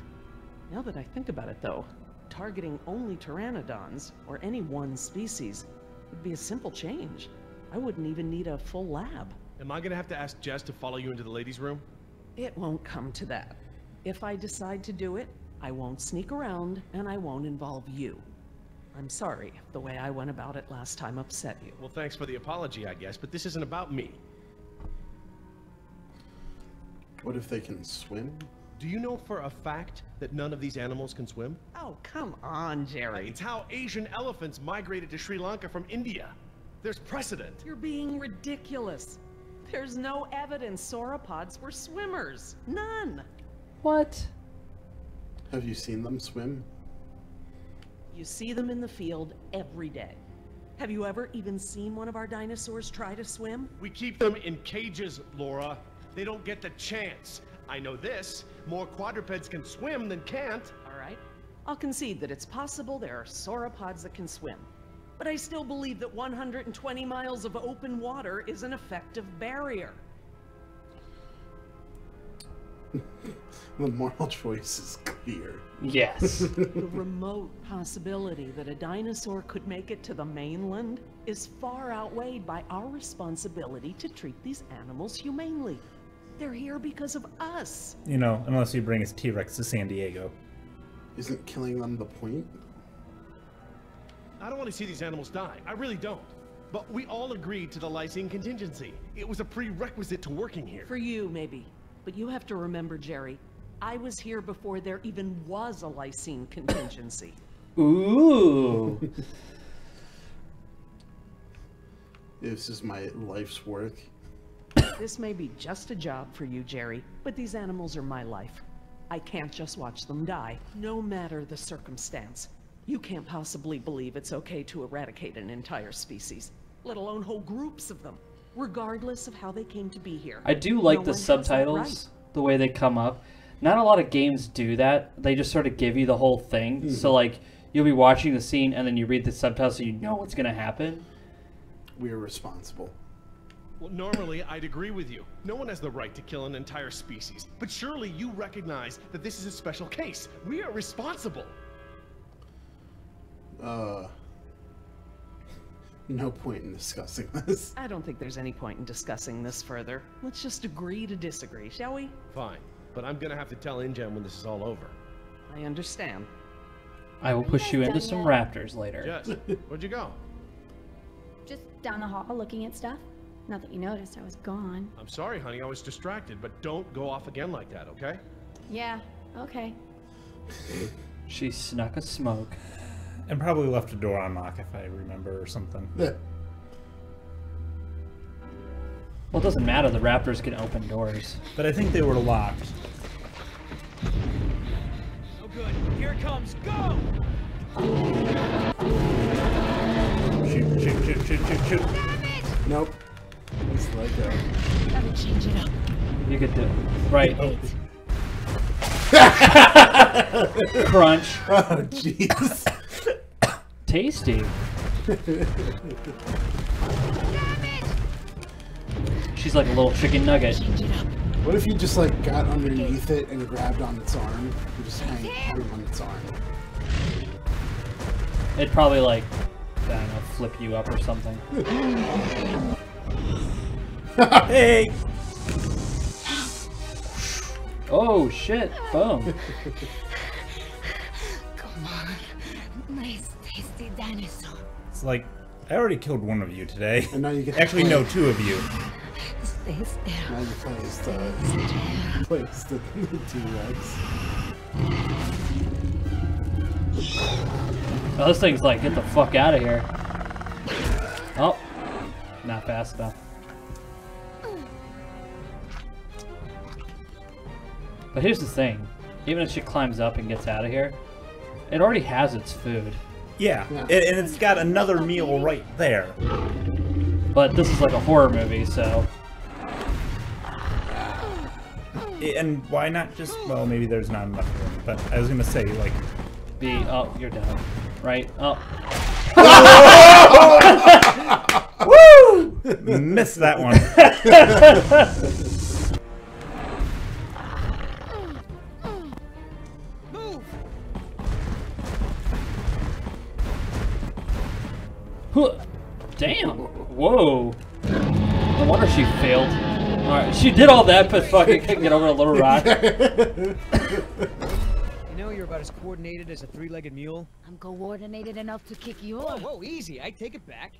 Now that I think about it, though, targeting only pteranodons, or any one species, would be a simple change. I wouldn't even need a full lab. Am I gonna have to ask Jess to follow you into the ladies' room? It won't come to that. If I decide to do it, I won't sneak around, and I won't involve you. I'm sorry if the way I went about it last time upset you. Well, thanks for the apology, I guess, but this isn't about me. What if they can swim? Do you know for a fact that none of these animals can swim? Oh, come on, Jerry. It's how Asian elephants migrated to Sri Lanka from India. There's precedent. You're being ridiculous. There's no evidence sauropods were swimmers. None. What? Have you seen them swim? You see them in the field every day. Have you ever even seen one of our dinosaurs try to swim? We keep them in cages, Laura. They don't get the chance. I know this. More quadrupeds can swim than can't. All right. I'll concede that it's possible there are sauropods that can swim. But I still believe that 120 miles of open water is an effective barrier. The moral choice is clear. Yes. The remote possibility that a dinosaur could make it to the mainland is far outweighed by our responsibility to treat these animals humanely. They're here because of us. You know, unless you bring his T-Rex to San Diego. Isn't killing them the point? I don't want to see these animals die. I really don't. But we all agreed to the lysine contingency. It was a prerequisite to working here. For you, maybe. But you have to remember, Jerry, I was here before there even was a lysine contingency. Ooh. This is my life's work. This may be just a job for you, Jerry, but these animals are my life. I can't just watch them die, no matter the circumstance. You can't possibly believe it's okay to eradicate an entire species, let alone whole groups of them, regardless of how they came to be here. I do like No the one has that subtitles, right. the way they come up. Not a lot of games do that. They just sort of give you the whole thing. So, like, you'll be watching the scene and then you read the subtitles so you know what's going to happen. we're responsible. Well, normally I'd agree with you. No one has the right to kill an entire species. But surely you recognize that this is a special case. We are responsible. No point in discussing this. I don't think there's any point in discussing this further. Let's just agree to disagree, shall we? Fine. But I'm gonna have to tell InGen when this is all over. I understand. I will push you into some raptors later. Jess, where'd you go? Just down the hall looking at stuff. Not that you noticed I was gone. I'm sorry, honey. I was distracted. But don't go off again like that, okay? Yeah, okay. She snuck a smoke. And probably left a door unlocked if I remember or something. Yeah. Well, it doesn't matter. The raptors can open doors. But I think they were locked. Oh good. Here it comes. Go! Shoot, shoot, shoot, shoot, shoot, shoot. Nope. It's like Gotta change it up. You get the right. Crunch. Oh, jeez. Tasty. She's like a little chicken nugget. What if you just like got underneath it and grabbed on its arm and just hung on its arm? It'd probably like, I don't know, flip you up or something. Hey! Oh shit! Boom. Come on, nice tasty dinosaur. It's like, I already killed one of you today. And now you get to Actually, play. no, two of you. Stay still. Now you play as the T-Rex. Oh, this thing's like, get the fuck out of here. Oh, not fast enough. But here's the thing. Even if she climbs up and gets out of here, it already has its food. Yeah, and it's got another meal right there. But this is like a horror movie, so... And why not just, well, maybe there's not enough room, but I was gonna say, like... Oh, you're down. Right? Oh. Woo! Missed that one. Damn! Whoa! No wonder she failed. Alright, she did all that, but fucking couldn't get over a little rock. You know you're about as coordinated as a three-legged mule? I'm coordinated enough to kick you Whoa, off. whoa, easy. I take it back.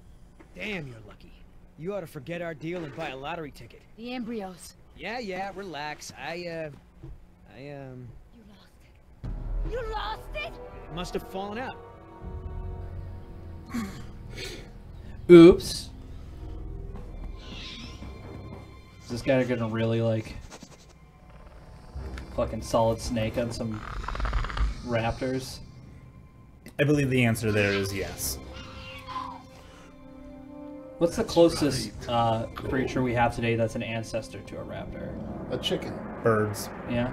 Damn, you're lucky. You ought to forget our deal and buy a lottery ticket. The embryos. Yeah, relax. You lost it. You lost it? It must have fallen out. Oops. Is this guy gonna really, like, fucking Solid Snake on some raptors? I believe the answer there is yes. What's the closest creature we have today that's an ancestor to a raptor? A chicken. Birds. Yeah.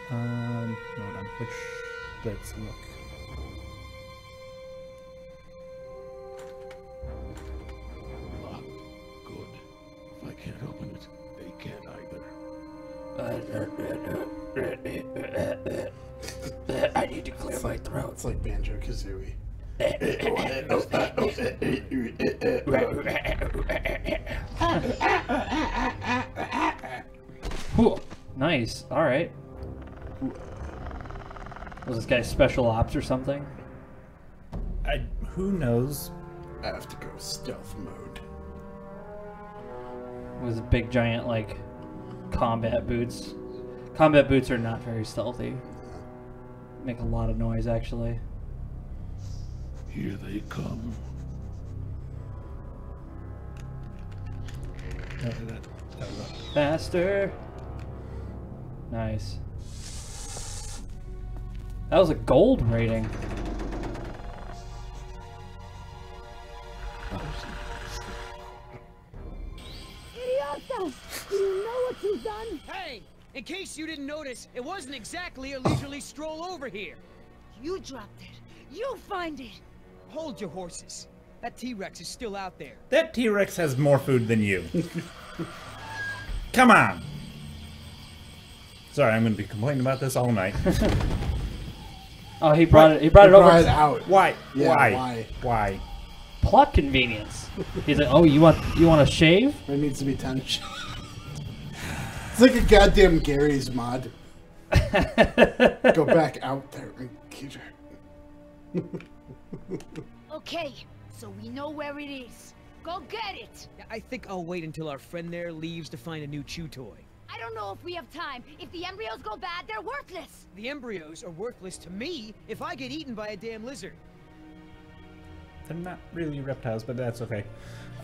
Hold on. Which? Let's look. Locked. Good. If I can't open it, they can't either. I need to clear my throat. It's like Banjo-Kazooie. Cool. Nice. Alright. Was this guy special ops or something? Who knows? I have to go stealth mode. Was it big giant, like, combat boots? Combat boots are not very stealthy. Make a lot of noise, actually. Here they come. Faster! Nice. That was a gold rating. Idiota! Do you know what you've done? Hey! In case you didn't notice, it wasn't exactly a leisurely stroll over here. You dropped it. You find it. Hold your horses. That T-Rex is still out there. That T-Rex has more food than you. Come on. Sorry, I'm going to be complaining about this all night. Oh, he brought it. He brought it over. Out. Why? Yeah, Why? Plot convenience. He's like, oh, you want a shave? There needs to be 10. It's like a goddamn Gary's mod. Go back out there and get her. Okay, so we know where it is. Go get it. I think I'll wait until our friend there leaves to find a new chew toy. I don't know if we have time. If the embryos go bad, they're worthless. The embryos are worthless to me if I get eaten by a damn lizard. They're not really reptiles, but that's okay.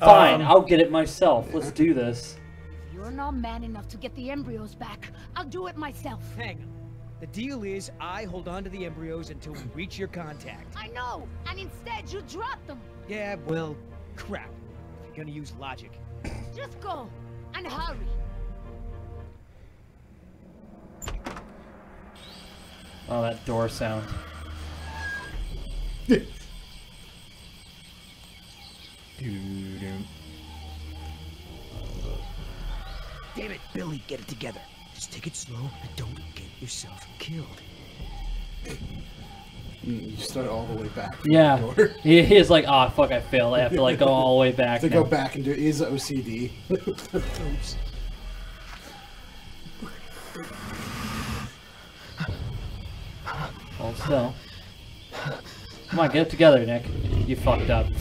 Fine, I'll get it myself. Let's do this. If you're not man enough to get the embryos back, I'll do it myself. Hang on. The deal is I hold on to the embryos until we reach your contact. I know, and instead you drop them. Yeah, well, crap. If you're gonna use logic. Just go, and hurry. Oh, that door sound. Damn it, Billy, get it together. Just take it slow and don't get yourself killed. You start all the way back. Yeah. He is like, oh, fuck, I failed. I have to like go all the way back. To now. go back and do it is OCD. Oops. Hold still. Come on, get it together, Nick. You fucked up. You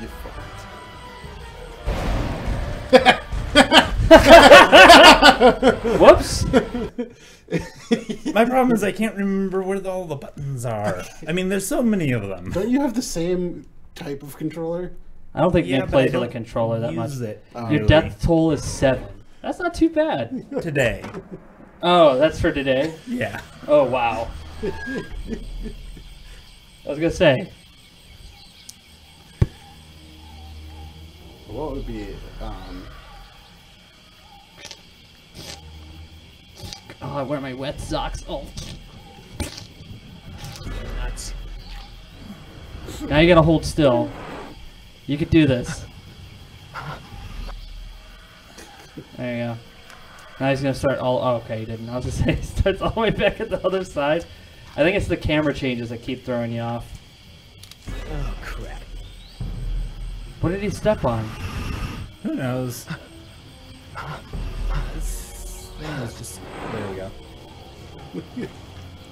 fucked. Whoops. My problem is I can't remember where all the buttons are. I mean, there's so many of them. Don't you have the same type of controller? I don't think Yeah, Nick but plays I with a controller that much. use it, Your really. death toll is 7. That's not too bad. Today. Oh, that's for today? Yeah. Oh, wow. I was gonna say. What would be, Oh, I wear my wet socks. Oh. Nuts. Now you gotta hold still. You could do this. There you go. Now he's gonna start all. Oh, okay, he didn't. I was gonna say he starts all the way back at the other side. I think it's the camera changes that keep throwing you off. Oh, crap. What did he step on? Who knows? This thing is just. There we go.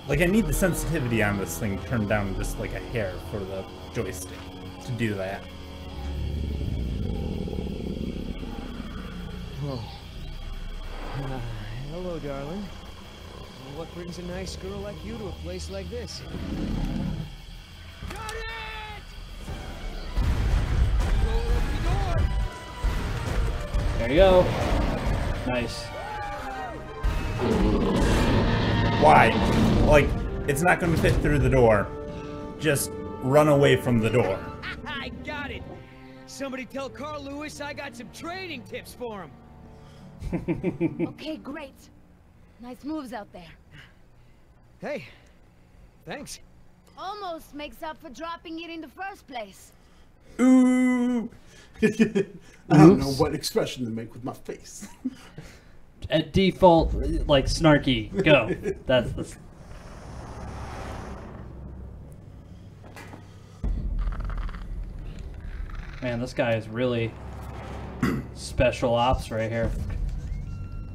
Like, I need the sensitivity on this thing turned down just like a hair for the joystick to do that. Oh. Hello, darling. What brings a nice girl like you to a place like this? Got it! Go open the door! There you go. Nice. Why? Like, it's not going to fit through the door. Just run away from the door. I got it! Somebody tell Carl Lewis I got some trading tips for him. Okay, great. Nice moves out there. Hey, thanks. Almost makes up for dropping it in the first place. Ooh! I don't know what expression to make with my face. At default, like snarky. Go. That's the. Man, this guy is really special ops right here.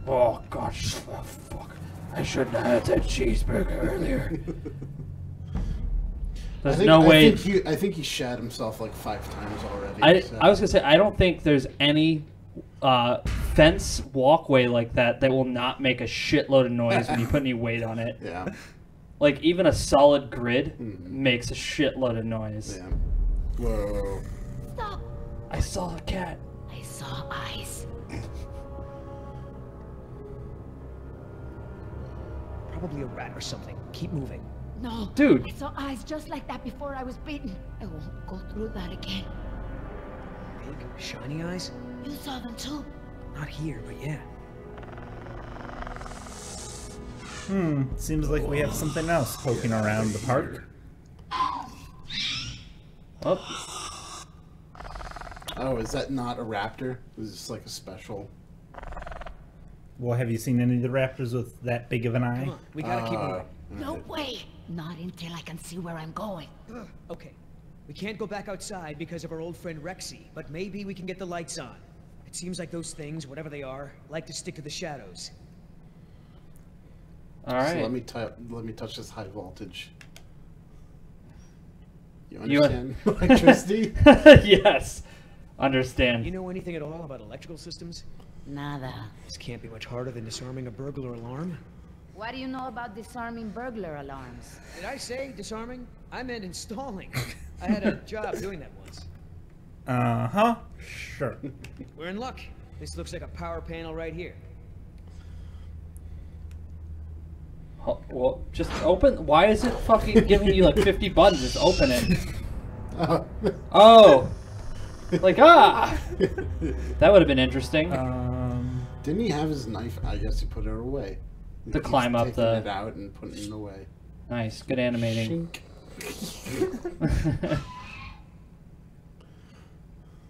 Oh gosh, oh, fuck! I shouldn't have had that cheeseburger earlier. There's no way. I think he shat himself like 5 times already. I was gonna say I don't think there's any fence walkway like that that will not make a shitload of noise when you put any weight on it. Yeah. Like even a solid grid makes a shitload of noise. Yeah. Whoa. Stop! I saw a cat. I saw eyes. Probably a rat or something. Keep moving. No, Dude. I saw eyes just like that before I was bitten. I won't go through that again. Big, shiny eyes? You saw them too. Not here, but yeah. Seems like we have something else poking around the park. Oh, is that not a raptor? Is this like a special? Well, have you seen any of the raptors with that big of an eye? Come on, we gotta keep moving. No way! Not until I can see where I'm going. Okay, we can't go back outside because of our old friend Rexy, but maybe we can get the lights on. It seems like those things, whatever they are, like to stick to the shadows. All right. So let me touch this high voltage. You understand electricity? Yes. Understand. You know anything at all about electrical systems? Nada. This can't be much harder than disarming a burglar alarm. What do you know about disarming burglar alarms? Did I say disarming? I meant installing. I had a job doing that once. Uh-huh. Sure. We're in luck. This looks like a power panel right here. Oh, well, just open. Why is it fucking giving you like 50 buttons? Just open it. Oh. Like, ah! That would have been interesting. Didn't he have his knife? I guess he put it away. To climb up the... it out and putting it away. Nice. Good animating.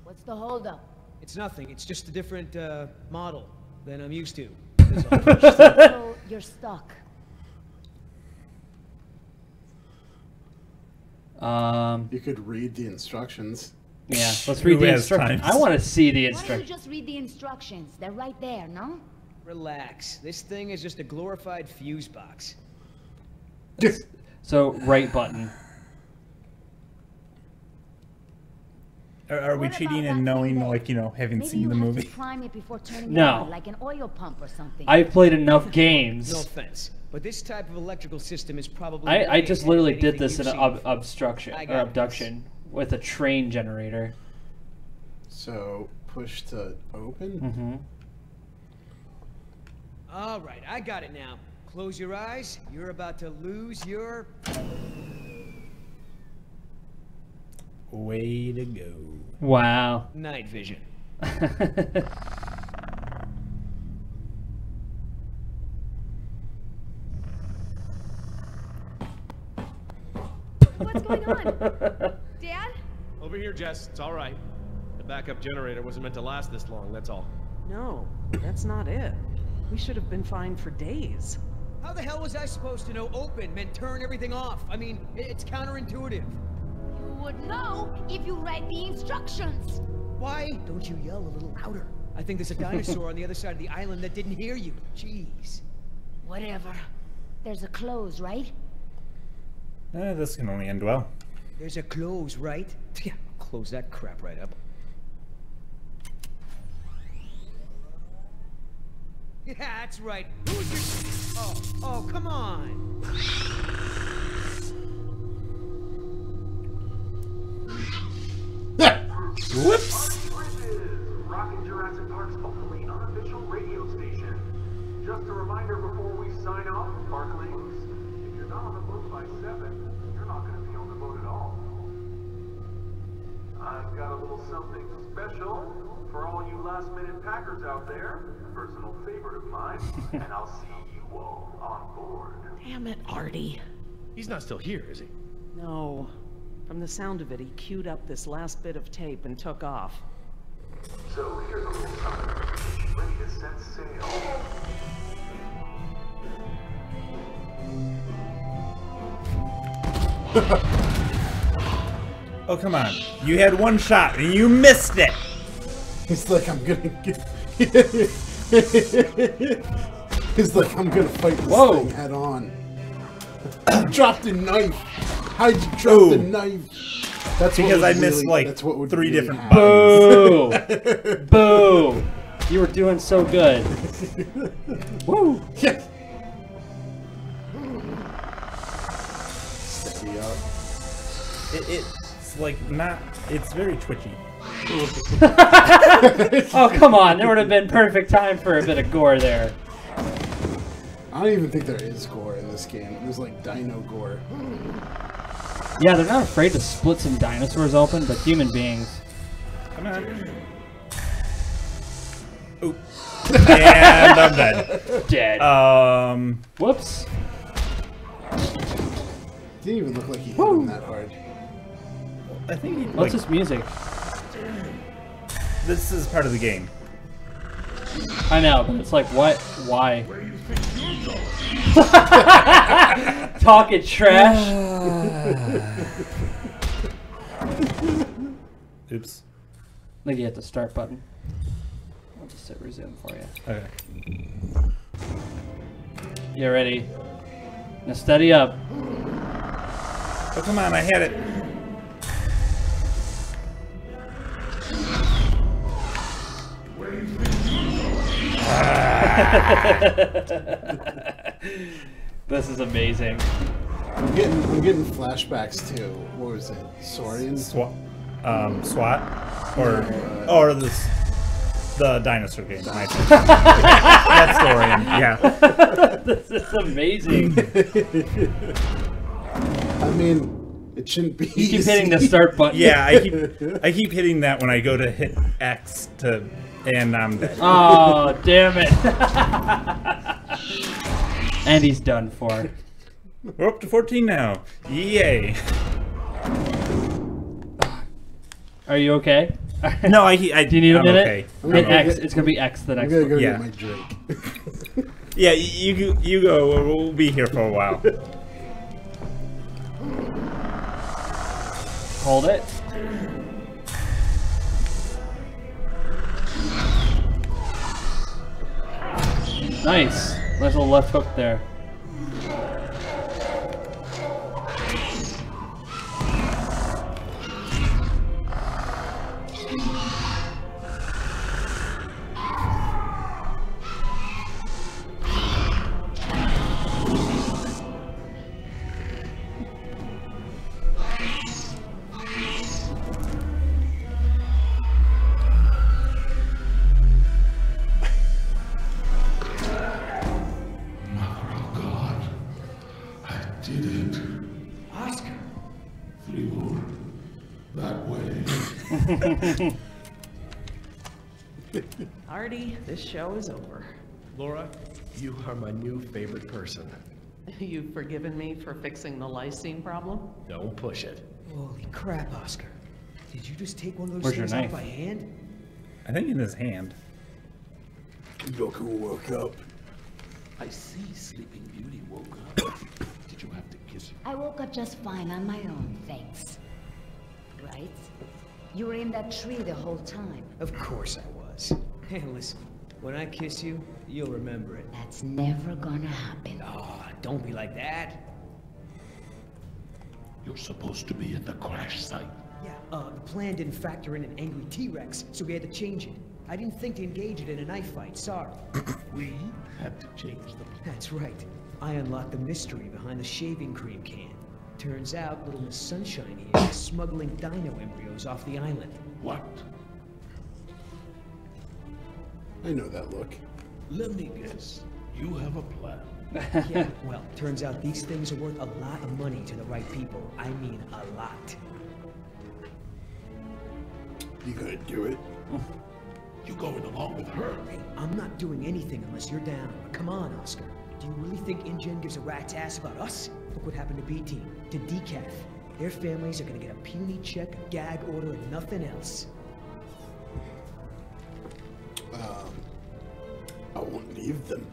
What's the holdup? It's nothing. It's just a different, model than I'm used to. So, you're stuck. You could read the instructions. Yeah, let's read the instructions. I want to see the Why don't you instructions. just read the instructions? They're right there, no? Relax. This thing is just a glorified fuse box. So, right button. Are we cheating and knowing, like, you know, having seen the movie? Prime it before turning No. it on, like an oil pump or something. I've played enough games. No offense, but this type of electrical system is probably... I just literally did anything this in you've an seen. obstruction I or got abduction with a train generator. So, push to open? Mm-hmm. All right, I got it now. Close your eyes. You're about to lose your... Way to go. Wow. night vision. What's going on? Dad? Over here, Jess. It's all right. The backup generator wasn't meant to last this long, that's all. No, that's not it. We should have been fine for days. How the hell was I supposed to know open meant turn everything off? I mean, it's counterintuitive. You would know if you read the instructions. Why don't you yell a little louder? I think there's a dinosaur on the other side of the island that didn't hear you. Jeez. Whatever. There's a close, right? This can only end well. There's a close, right? Yeah, close that crap right up. Yeah, that's right. Who's your... Oh, come on. Whoops! Rockin' Jurassic Park's only unofficial radio station. Just a reminder before we sign off, Parklings. If you're not on the boat by 7, you're not going to be on the boat at all. I've got a little something special for all you last-minute packers out there. Personal favorite of mine, and I'll see you all on board. Damn it, Artie. He's not still here, is he? No. From the sound of it, he queued up this last bit of tape and took off. So here's a little something. Ready to set sail. Oh, come on. You had one shot and you missed it! He's like, I'm gonna get... He's like, I'm gonna fight this thing head on. Drop the knife! How'd you drop the knife? That's because I missed really, like that's what would 3 really different Boo! Boo! You were doing so good. Woo! Yes! Steady up. It's like not... It's very twitchy. Oh, come on. There would have been perfect time for a bit of gore there. I don't even think there is gore in this game. There's like dino gore. Yeah, they're not afraid to split some dinosaurs open, but human beings. Come on. Oop. And I'm dead. Dead. Whoops. Didn't even look like he hit him that hard. I think he, What's this music? This is part of the game. I know, but it's like, what? Why? Talking trash. Oops. I think you hit the start button. I'll just hit resume for you. Okay. You ready? Now steady up. Oh, come on, I had it. This is amazing. I'm getting flashbacks to, what was it? Saurian? SWAT? Or the dinosaur game. That's Saurian, yeah. This is amazing. I mean, it shouldn't be. You keep hitting the start button. Yeah, I keep hitting that when I go to hit X and I'm dead. Oh, damn it. And he's done for. We're up to 14 now. Yay. Are you okay? No, Do you need a minute? Okay. Hit X. It's gonna be X the next I'm one. gonna go Yeah. get my drink. Yeah, you go. We'll be here for a while. Hold it. Nice. Nice little left hook there. Artie, this show is over. Laura, you are my new favorite person. You've forgiven me for fixing the lysine problem? Don't push it. Holy crap, Oscar. Did you just take one of those Where's your things out knife? by hand? I think in his hand. Goku woke up. I see Sleeping Beauty woke up. Did you have to kiss her? I woke up just fine on my own, thanks. Right? You were in that tree the whole time. Of course I was. Hey, listen. When I kiss you, you'll remember it. That's never gonna happen. Ah, don't be like that. You're supposed to be at the crash site. Yeah, the plan didn't factor in an angry T-Rex, so we had to change it. I didn't think to engage it in a knife fight, sorry. We had to change the plan. That's right. I unlocked the mystery behind the shaving cream can. Turns out little Miss Sunshine here is smuggling dino embryos off the island. What? I know that look. Let me guess. You have a plan. Yeah, well, turns out these things are worth a lot of money to the right people. I mean, a lot. You gonna do it? You going along with her? Hey, I'm not doing anything unless you're down. Come on, Oscar. Do you really think InGen gives a rat's ass about us? Look what happened to B-Team, to Decaf. Their families are gonna get a puny check, a gag order, and nothing else. I won't leave them.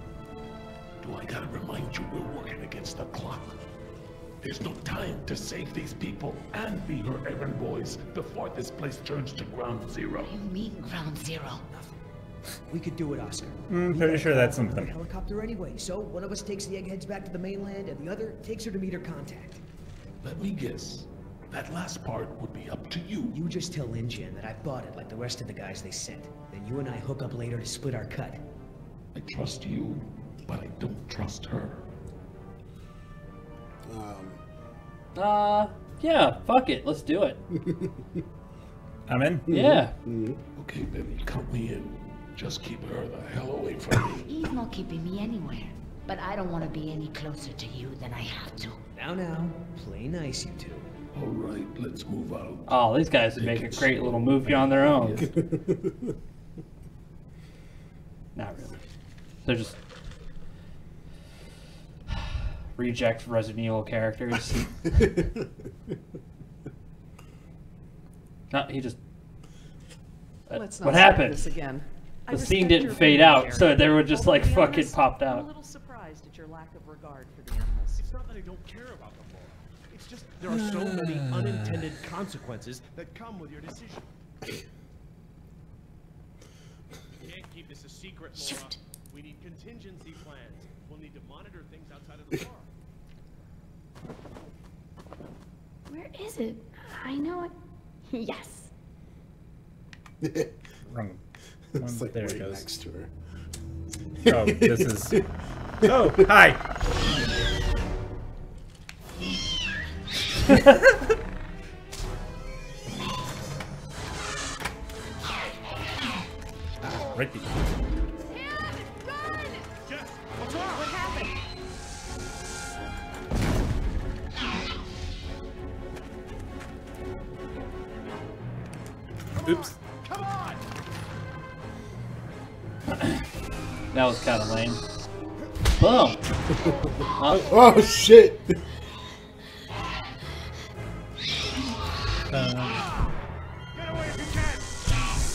Do I gotta remind you we're working against the clock? There's no time to save these people and be her errand boys before this place turns to ground zero. You mean ground zero? We could do it, Oscar. Pretty sure that's A something. helicopter anyway, so one of us takes the eggheads back to the mainland, and the other takes her to meet her contact. Let me guess. That last part would be up to you. You just tell InGen that I bought it like the rest of the guys they sent. Then you and I hook up later to split our cut. I trust you, but I don't trust her. Yeah, fuck it. Let's do it. I'm in? Yeah. Okay, baby, count me in. Just keep her the hell away from me. He's not keeping me anywhere. But I don't want to be any closer to you than I have to. Now, play nice, you two. All right, let's move out. Oh, these guys would make a great little movie on their own. Not really. They're just reject Resident Evil characters. No, he just. Let's not What start happened? this again. I The scene respect didn't your fade opinion, out, Jerry. so they were just Although, like to be fucking honest, popped I'm a out. little surprised at your lack of regard for the animals. It's not that I don't care about them, Laura. It's just there are so many unintended consequences that come with your decision. You can't keep this a secret, Laura. We need contingency plans. We'll need to monitor things outside of the park. Where is it? I know it. Yes. Wrong. It's like There it right goes. next to her. Oh, this is. Oh, hi. Right there. Jess, what's wrong? What happened? Oops. Come on! That was kind of lame. Boom. Oh shit! Get away if you can!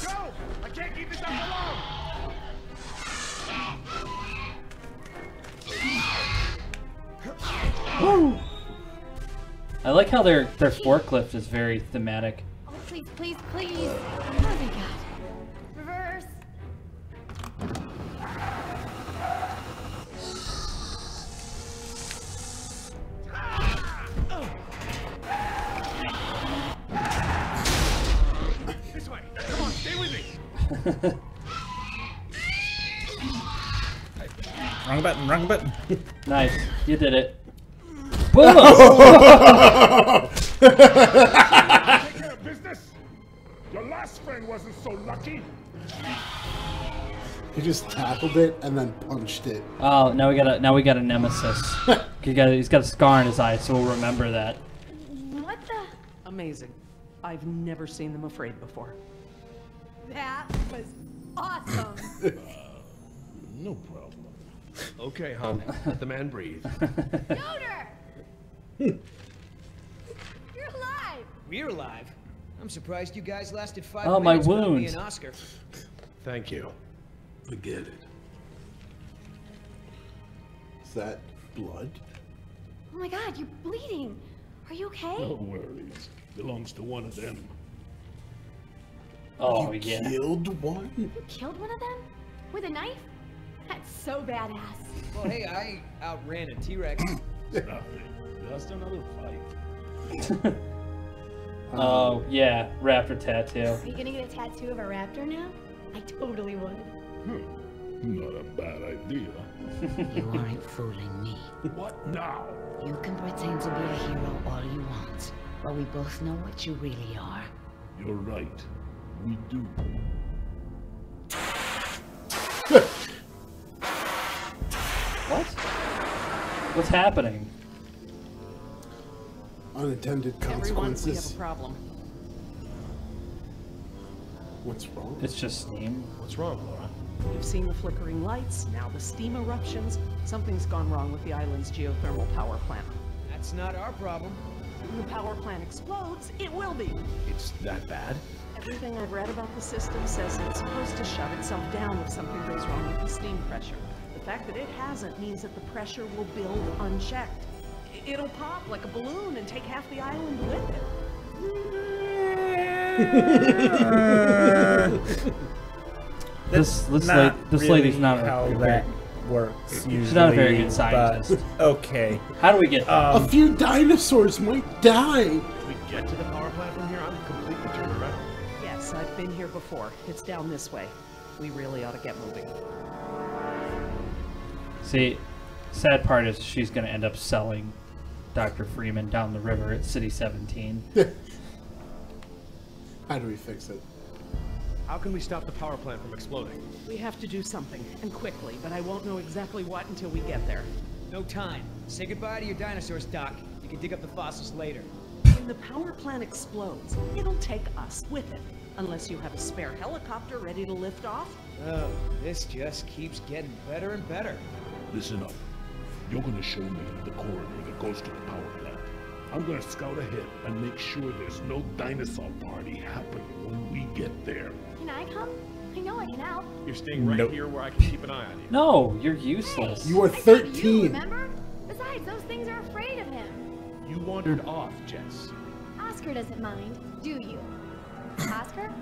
Go! I can't keep this up alone! Woo. I like how their forklift is very thematic. Oh, please, please, please. Oh my god. Reverse. This way! Come on, stay with me! Wrong button, wrong button. Nice, you did it. Boom! Take care of business. Your last friend wasn't so lucky. He just tackled it and then punched it. Oh, now we got a nemesis. He's got a scar in his eye, so we'll remember that. What the? Amazing. I've never seen them afraid before. That was awesome. No problem. Okay, hon. Let the man breathe. Yoder! You're alive! We're alive. I'm surprised you guys lasted 5 Oh, my minutes without me wounds. and Oscar. Thank you. Forget it. Is that blood? Oh my god, you're bleeding. Are you okay? No worries. Belongs to one of them. Oh You yeah. killed one? You killed one of them? With a knife? That's so badass. Well, hey, I outran a T-Rex. Nothing. Just another fight. Oh yeah, raptor tattoo. Are you gonna get a tattoo of a raptor now? I totally would. Not a bad idea. You aren't fooling me. What now? You can pretend to be a hero all you want, but we both know what you really are. You're right. We do. What? What's happening? Unintended Everyone, we have consequences. a problem. What's wrong? It's just steam. What's wrong, Laura? You've seen the flickering lights, now the steam eruptions. Something's gone wrong with the island's geothermal power plant. That's not our problem. When the power plant explodes, it will be. It's that bad? Everything I've read about the system says it's supposed to shut itself down if something goes wrong with the steam pressure. The fact that it hasn't means that the pressure will build unchecked. It'll pop like a balloon and take half the island with it. This Really lady's not how a that works. Usually, she's not a very good scientist. But, okay. How do we get there? A few dinosaurs might die. If we get to the power plant from here, I'm completely turned around. Yes, I've been here before. It's down this way. We really ought to get moving. See, sad part is she's gonna end up selling Dr. Freeman down the river at City 17. How do we fix it? How can we stop the power plant from exploding? We have to do something, and quickly, but I won't know exactly what until we get there. No time. Say goodbye to your dinosaurs, Doc. You can dig up the fossils later. When the power plant explodes, it'll take us with it. Unless you have a spare helicopter ready to lift off. Oh, this just keeps getting better and better. Listen up. You're gonna show me the corridor that goes to the power plant. I'm gonna scout ahead and make sure there's no dinosaur party happening when we get there. Can I come? I know I can help. You're staying right here where I can keep an eye on you. No, you're useless. You are I said 13. You, remember? Besides, those things are afraid of him. You wandered off, Jess. Oscar doesn't mind, do you? Oscar?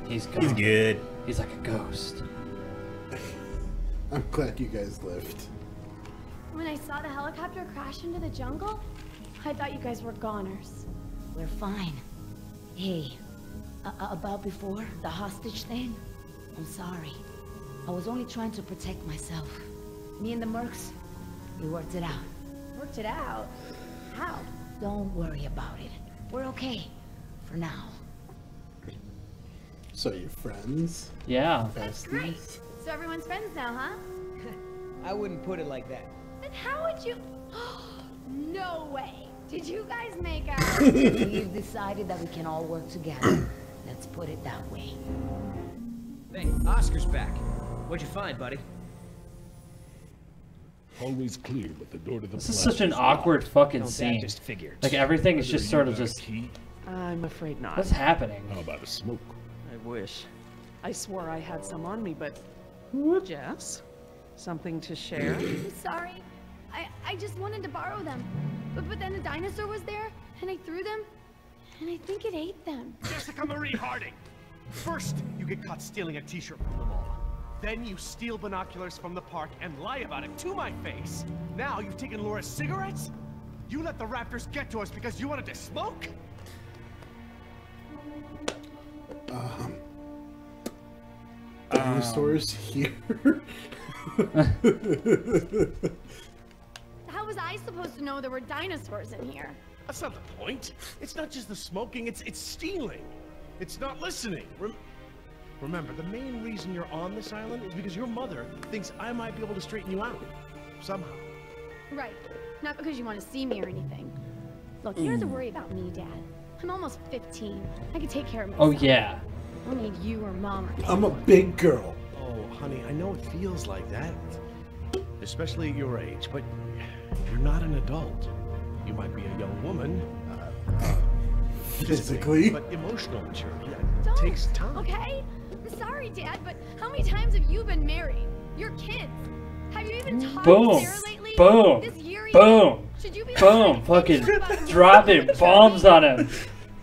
He's gone. He's good. He's like a ghost. I'm glad you guys lived. When I saw the helicopter crash into the jungle, I thought you guys were goners. We're fine. Hey, about before, the hostage thing? I'm sorry. I was only trying to protect myself. Me and the mercs, we worked it out. Worked it out? How? Don't worry about it. We're okay. For now. So you're friends? Yeah. That's great. So everyone's friends now, huh? I wouldn't put it like that. Then how would you... No way! Did you guys make out? We've decided that we can all work together. Let's put it that way. Hey, Oscar's back. What'd you find, buddy? Always clear, but the door to the This is such an awkward fucking Don't that scene. just figured. Like everything is Whether just you sort of got a just. key, I'm afraid not. What's happening? how about a smoke? I wish. I swore I had some on me, but... Jess? Something to share? I'm sorry. I just wanted to borrow them. But then a dinosaur was there, and I threw them, and I think it ate them. Jessica Marie Harding! First, you get caught stealing a t-shirt from the mall. Then you steal binoculars from the park and lie about it to my face. Now you've taken Laura's cigarettes? You let the Raptors get to us because you wanted to smoke? Dinosaurs here? How was I supposed to know there were dinosaurs in here? That's not the point. It's not just the smoking, it's stealing. It's not listening. Remember, the main reason you're on this island is because your mother thinks I might be able to straighten you out. Somehow. Right. Not because you want to see me or anything. Look, you don't have to worry about me, Dad. I'm almost 15. I can take care of myself. Oh yeah. I don't need you or Mom or I'm a big girl. Oh, honey, I know it feels like that. Especially at your age, but you're not an adult. You might be a young woman. Physically. But emotional maturity Don't, takes time. Okay? I'm sorry, Dad, but how many times have you been married? You're kids. Have you even talked Boom. to Sarah lately? Boom. This year Boom. Should you be Boom. Fucking dropping bombs on him.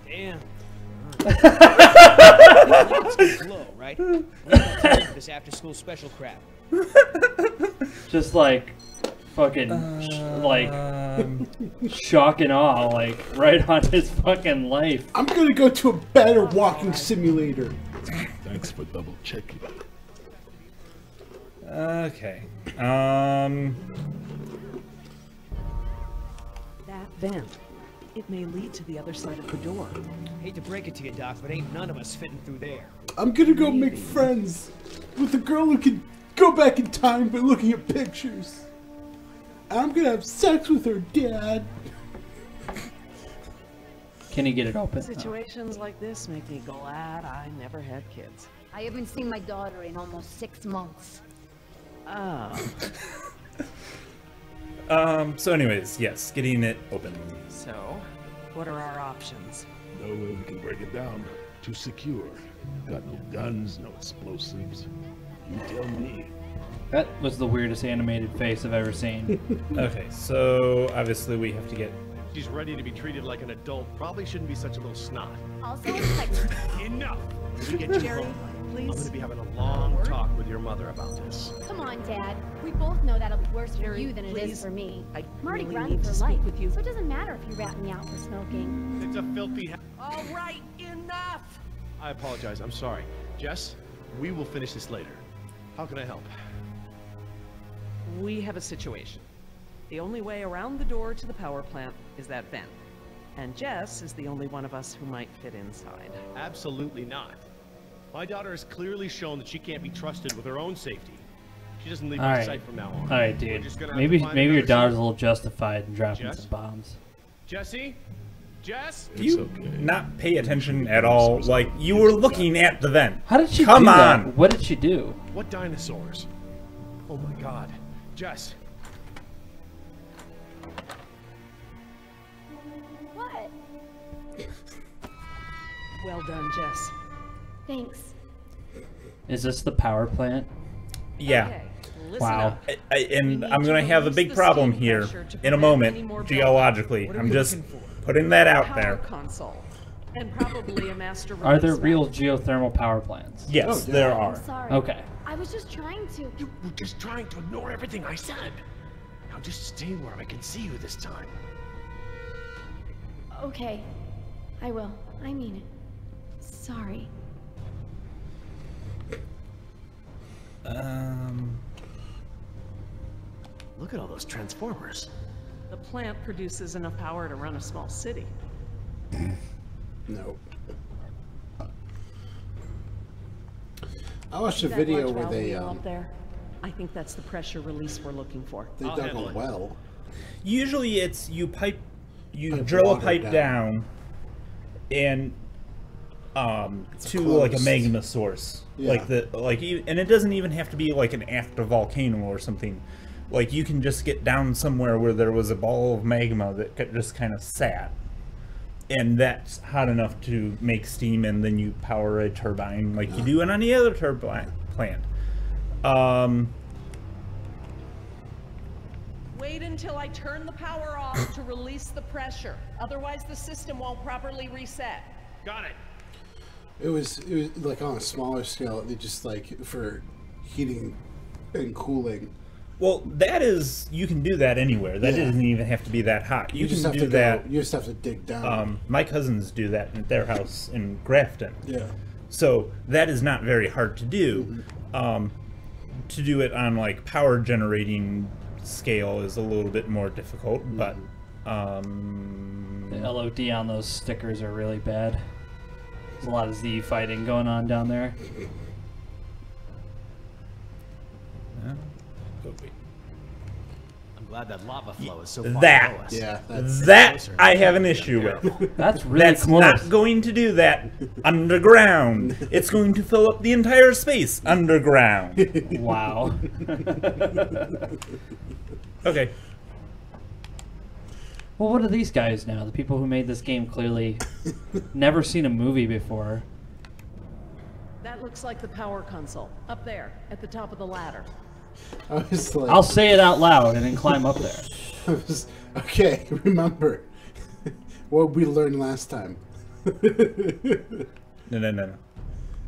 Damn. Let's glow, right? We're gonna take this after-school special crap. Just like fucking like shock and awe, like right on his fucking life. I'm gonna go to a better walking simulator. Thanks for double checking. Okay. That vent. It may lead to the other side of the door. Hate to break it to you, Doc, but ain't none of us fitting through there. I'm gonna go make friends with a girl who can go back in time by looking at pictures. I'm gonna have sex with her, Dad. Can he get it open? Situations like this make me glad I never had kids. I haven't seen my daughter in almost 6 months. So anyways, yes, getting it open. So, what are our options? No way we can break it down. Too secure. Got no guns, no explosives. You tell me. That was the weirdest animated face I've ever seen. Okay, so obviously we have to get. She's ready to be treated like an adult. Probably shouldn't be such a little snot. Also, like, Enough! We get you Jerry, home. please. I'm gonna be having a long talk with your mother about this. come on, Dad. We both know that'll be worse for Jerry, you than it please. is for me. I I'm already really grounded need to for speak life, with you. so it doesn't matter if you rat me out for smoking. It's a filthy. All right, enough! I apologize. I'm sorry. Jess, we will finish this later. How can I help? We have a situation. The only way around the door to the power plant is that vent. And Jess is the only one of us who might fit inside. Absolutely not. My daughter has clearly shown that she can't be trusted with her own safety. She doesn't leave my Alright. sight from now on. Alright, We're dude. just gonna have to Maybe find your another daughter's a solution. little justified in dropping Jess? some bombs. Jesse? Jess? You not pay attention at all. Like, you were looking at the vent. How did she Come do on. that? What did she do? What dinosaurs? Oh my god. Jess. What? Well done, Jess. Thanks. Is this the power plant? Yeah. Okay, listen Wow. up. And need I'm to going to have a release big the problem steam here pressure to in a prevent any moment, more geologically. What are I'm we just looking for? putting that out Power there. console. And probably a master Are there release real valve. geothermal power plants? Yes, Oh, yeah. there I'm are. sorry. Okay. I was just trying to. You were just trying to ignore everything I said. Now just stay where I can see you this time. Okay. I will. I mean it. Sorry. Look at all those transformers. The plant produces enough power to run a small city. No. I watched a That video large where valve they wheel up there? I think that's the pressure release we're looking for. they dug handle a it. well. Usually it's you Pipe drill a water pipe down. down and to like a closed. magma source. Yeah. And it doesn't even have to be like an active volcano or something. Like you can just get down somewhere where there was a ball of magma that just kind of sat. And that's hot enough to make steam, and then you power a turbine like you do in any other turbine plant. Wait until I turn the power off to release the pressure. Otherwise, the system won't properly reset. Got it. It was like on a smaller scale. They just like for heating and cooling. Well, that is, you can do that anywhere. That Yeah. doesn't even have to be that hot. You just can have do to that. Go, you just have to dig down. My cousins do that at their house in Grafton. Yeah. So that is not very hard to do. To do it on like power generating scale is a little bit more difficult, but The LOD on those stickers are really bad. There's a lot of Z fighting going on down there. I'm glad that lava flow is so far below that us. Yeah. That's that I have an issue with. That's really That's close. not going to do that underground. It's going to fill up the entire space underground. Wow. Okay. Well, what are these guys now? The people who made this game clearly never seen a movie before. That looks like the power console. Up there, at the top of the ladder. I was like, I'll say it out loud and then climb up there. I was, okay, remember what we learned last time. No.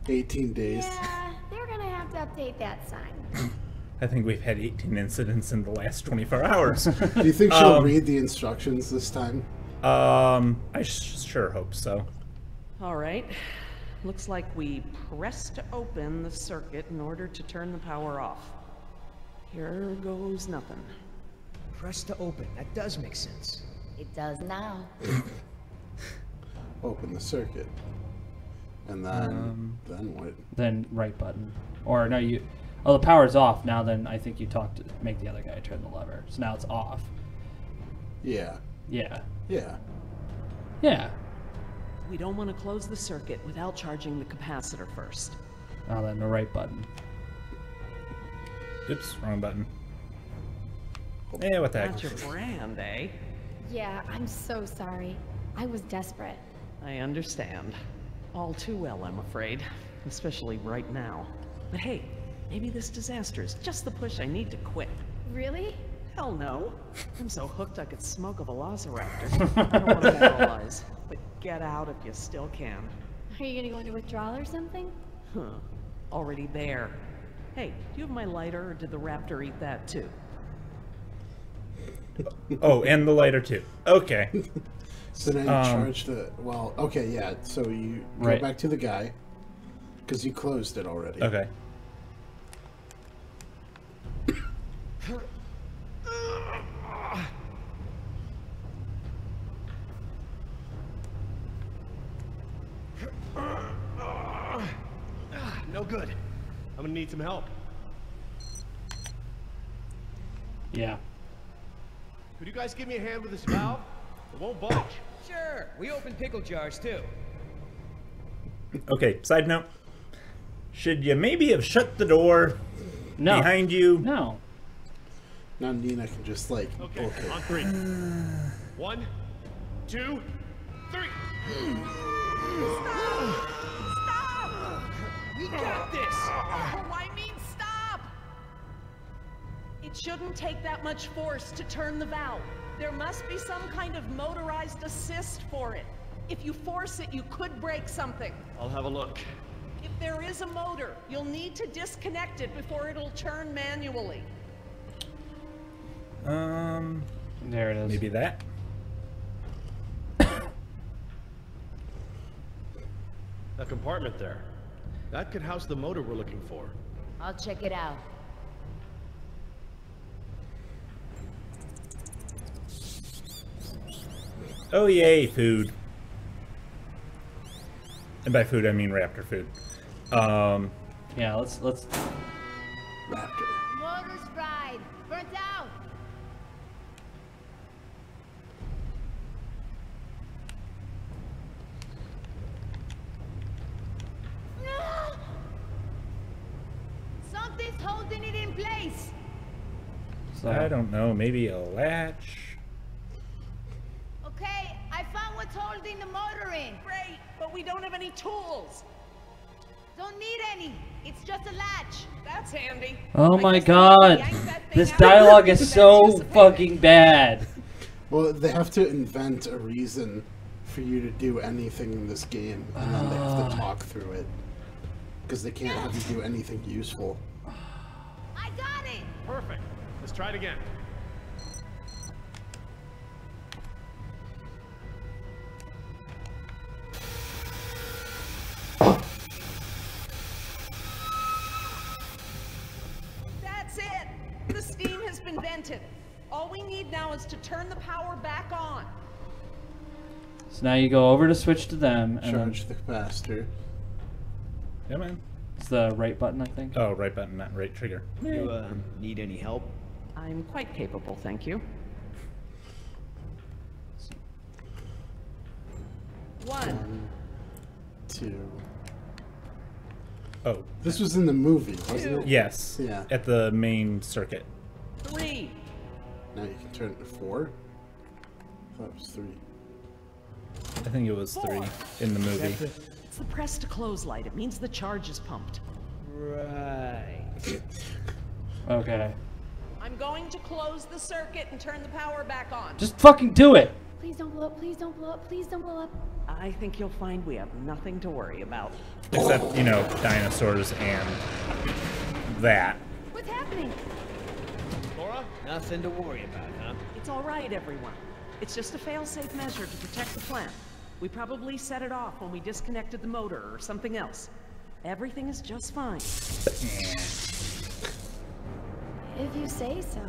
18 days. Yeah, they're gonna have to update that sign. I think we've had 18 incidents in the last 24 hours. Do you think she'll read the instructions this time? I sure hope so. All right. Looks like we pressed open the circuit in order to turn the power off. Here goes nothing. Press to open. That does make sense. It does now. Open the circuit. And then what? Then right button. Or no, you... Oh, the power's off. Now then I think you talk to make the other guy turn the lever. So now it's off. Yeah. Yeah. Yeah. Yeah. We don't want to close the circuit without charging the capacitor first. Now then the right button. Oops, wrong button. Eh, what the heck. That's your brand, eh? Yeah, I'm so sorry. I was desperate. I understand. All too well, I'm afraid. Especially right now. But hey, maybe this disaster is just the push I need to quit. Really? Hell no. I'm so hooked I could smoke a velociraptor. I don't want to moralize, but get out if you still can. Are you gonna go into withdrawal or something? Huh. Already there. Hey, do you have my lighter, or did the raptor eat that too? Oh, and the lighter too. Okay. So now you charge the... Well, okay, yeah. So you Right. go back to the guy. Because you closed it already. Okay. No good. I'm gonna need some help. Yeah. Could you guys give me a hand with this valve? It won't budge. Sure, we open pickle jars too. Okay, side note. Should you maybe have shut the door behind you? No. Now Nina can just like. Okay, on 3. 1, 2, 3. Stop! We got this! Oh, I mean, stop! It shouldn't take that much force to turn the valve. There must be some kind of motorized assist for it. If you force it, you could break something. I'll have a look. If there is a motor, you'll need to disconnect it before it'll turn manually. There it is. Maybe that. That compartment there. That could house the motor we're looking for. I'll check it out. Oh yay, food. And by food I mean raptor food. Yeah, let's Raptor. Motor's fried. Burnt out. No! Something's holding it in place. So, I don't know, maybe a latch. Okay, I found what's holding the motor in. Great, but we don't have any tools. Don't need any. It's just a latch. That's handy. Oh I my guess I'll god. yank that thing This out. dialogue is so Anticipated. fucking bad. Well, they have to invent a reason for you to do anything in this game, and then they have to talk through it. Because they can't have you do anything useful. I got it. Perfect. Let's try it again. That's it. The steam has been vented. All we need now is to turn the power back on. So now you go over to switch to them, and then Charge the capacitor. Yeah, man. it's the right button, I think. Oh, right button, not right trigger. You, need any help? I'm quite capable, thank you. 1, 2. Oh, This was in the movie, wasn't it? yes. Yeah. At the main circuit. 3. Now you can turn it to 4. I thought it was 3. I think it was 3 in the movie. It's the press to close light. It means the charge is pumped. Right. Okay. I'm going to close the circuit and turn the power back on. Just fucking do it! Please don't blow up, please don't blow up, please don't blow up. I think you'll find we have nothing to worry about. Except, you know, dinosaurs and that. What's happening? Laura? Nothing to worry about, huh? It's all right, everyone. It's just a fail-safe measure to protect the plant. We probably set it off when we disconnected the motor or something else. Everything is just fine. If you say so.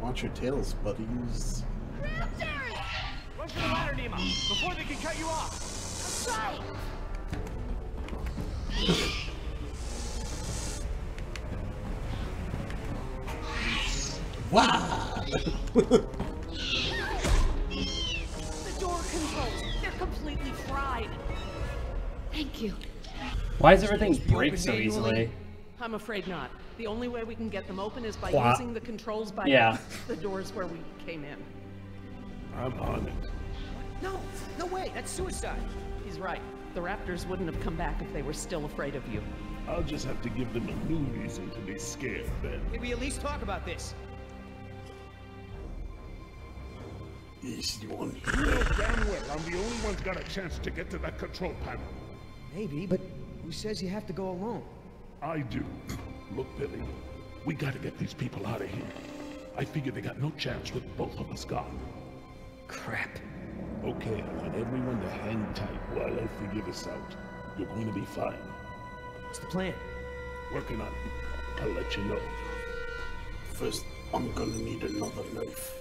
Watch your tails, buddies. Raptors! Run for the ladder, Nemo, before they can cut you off. That's right. Wow! The door controls, they're completely fried. Thank you. Why does everything Supposed to be break open so manually? easily? I'm afraid not. The only way we can get them open is by Wow. using the controls by Yeah. the doors where we came in. I'm on it. No, no way, that's suicide. He's right. The Raptors wouldn't have come back if they were still afraid of you. I'll just have to give them a new reason to be scared then. Can we at least talk about this? Easy one. You know damn well I'm the only one got a chance to get to that control panel. Maybe, but who says you have to go alone? I do. Look, Billy, we gotta get these people out of here. I figure they got no chance with both of us gone. Crap. Okay, I want everyone to hang tight while I figure this out. You're going to be fine. What's the plan? Working on it. I'll let you know. First, I'm gonna need another knife.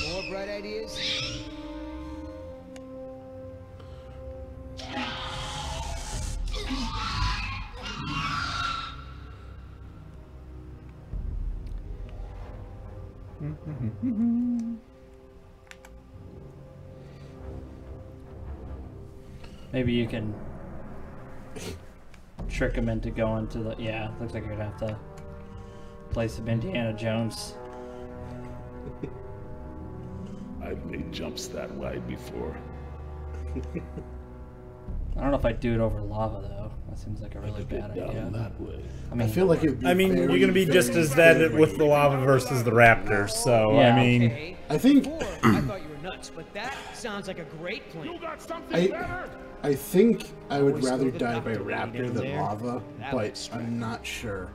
More bright ideas? Maybe you can trick him into going to the... Yeah, looks like you're gonna have to play some Indiana Jones. I've made jumps that wide before. I don't know if I'd do it over lava though. That seems like a really bad idea. That way. I mean, I feel like I mean, you're gonna be just as dead with the lava versus the Raptors. So Yeah. I mean, Okay. I think I thought you were nuts, but that sounds like a great plan. You got something better? I think I would Always rather throw the die by doctor lady raptor down than there. lava, That but looks I'm not sure.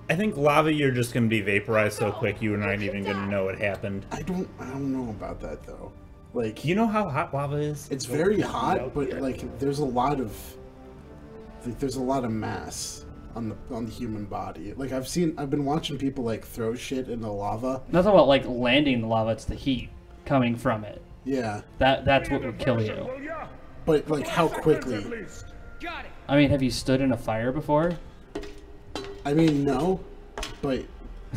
I think lava, you're just gonna be vaporized so quick you aren't even gonna know it happened. I don't know about that though. Like, You know how hot lava is? it's very hot, but like there's a lot of mass on the human body. Like I've been watching people like throw shit in the lava. nothing about like landing the lava, it's the heat coming from it. Yeah, That's what would kill you. but like how quickly? Got it. I mean, have you stood in a fire before? I mean, no, but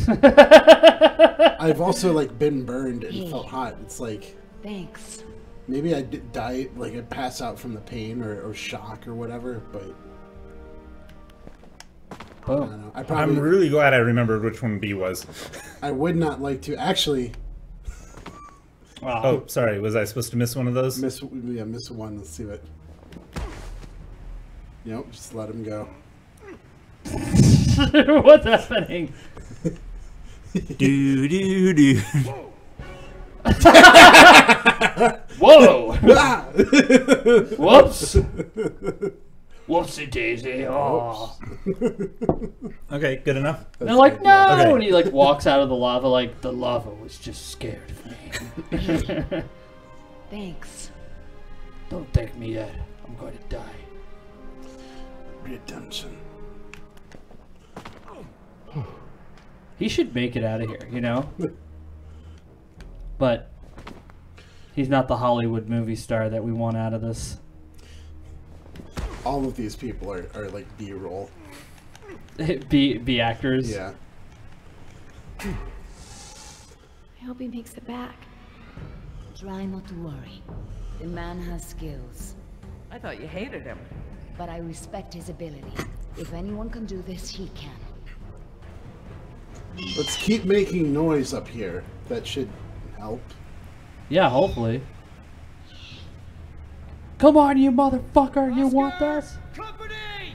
I've also like been burned and felt hot. It's like Thanks. maybe I did die, like I pass out from the pain or shock or whatever. But I Boom. don't know. I'm really glad I remembered which one B was. I would not like to actually Wow. Oh, sorry. Was I supposed to miss one of those? miss one. Let's see what. Nope, just let him go. What's happening? Do do do. Whoa! Whoops! Whoopsie daisy. Oh. Okay, good enough. They're like, no! Okay. And he like walks out of the lava like, the lava was just scared of me. Thanks. Don't thank me yet. I'm going to die. Redemption. He should make it out of here, you know? But he's not the Hollywood movie star that we want out of this. All of these people are like B-roll. Be actors. Yeah. I hope he makes it back. Try not to worry. The man has skills, I thought you hated him. but I respect his ability. If anyone can do this, he can. Let's keep making noise up here. That should help. Yeah, hopefully. Come on, you motherfucker! You want this? Company!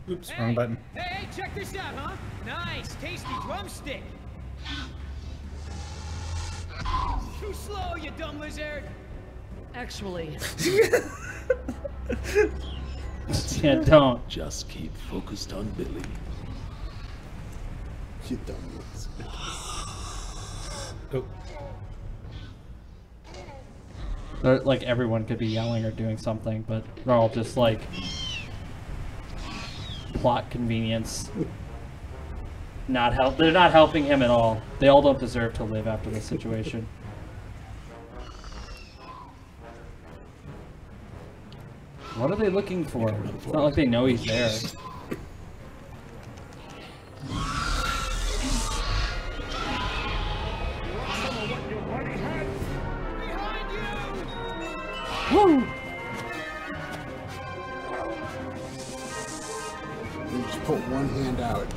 Oops, wrong button. Hey, check this out, huh? Nice, tasty drumstick. Too slow, you dumb lizard. Actually, Yeah, don't. Just keep focused on Billy. You dumb nuts. Oh. Like everyone could be yelling or doing something, but they're all just like plot convenience. They're not helping him at all. They all don't deserve to live after this situation. What are they looking for? It's not like they know he's there. Woo! You just put one hand out.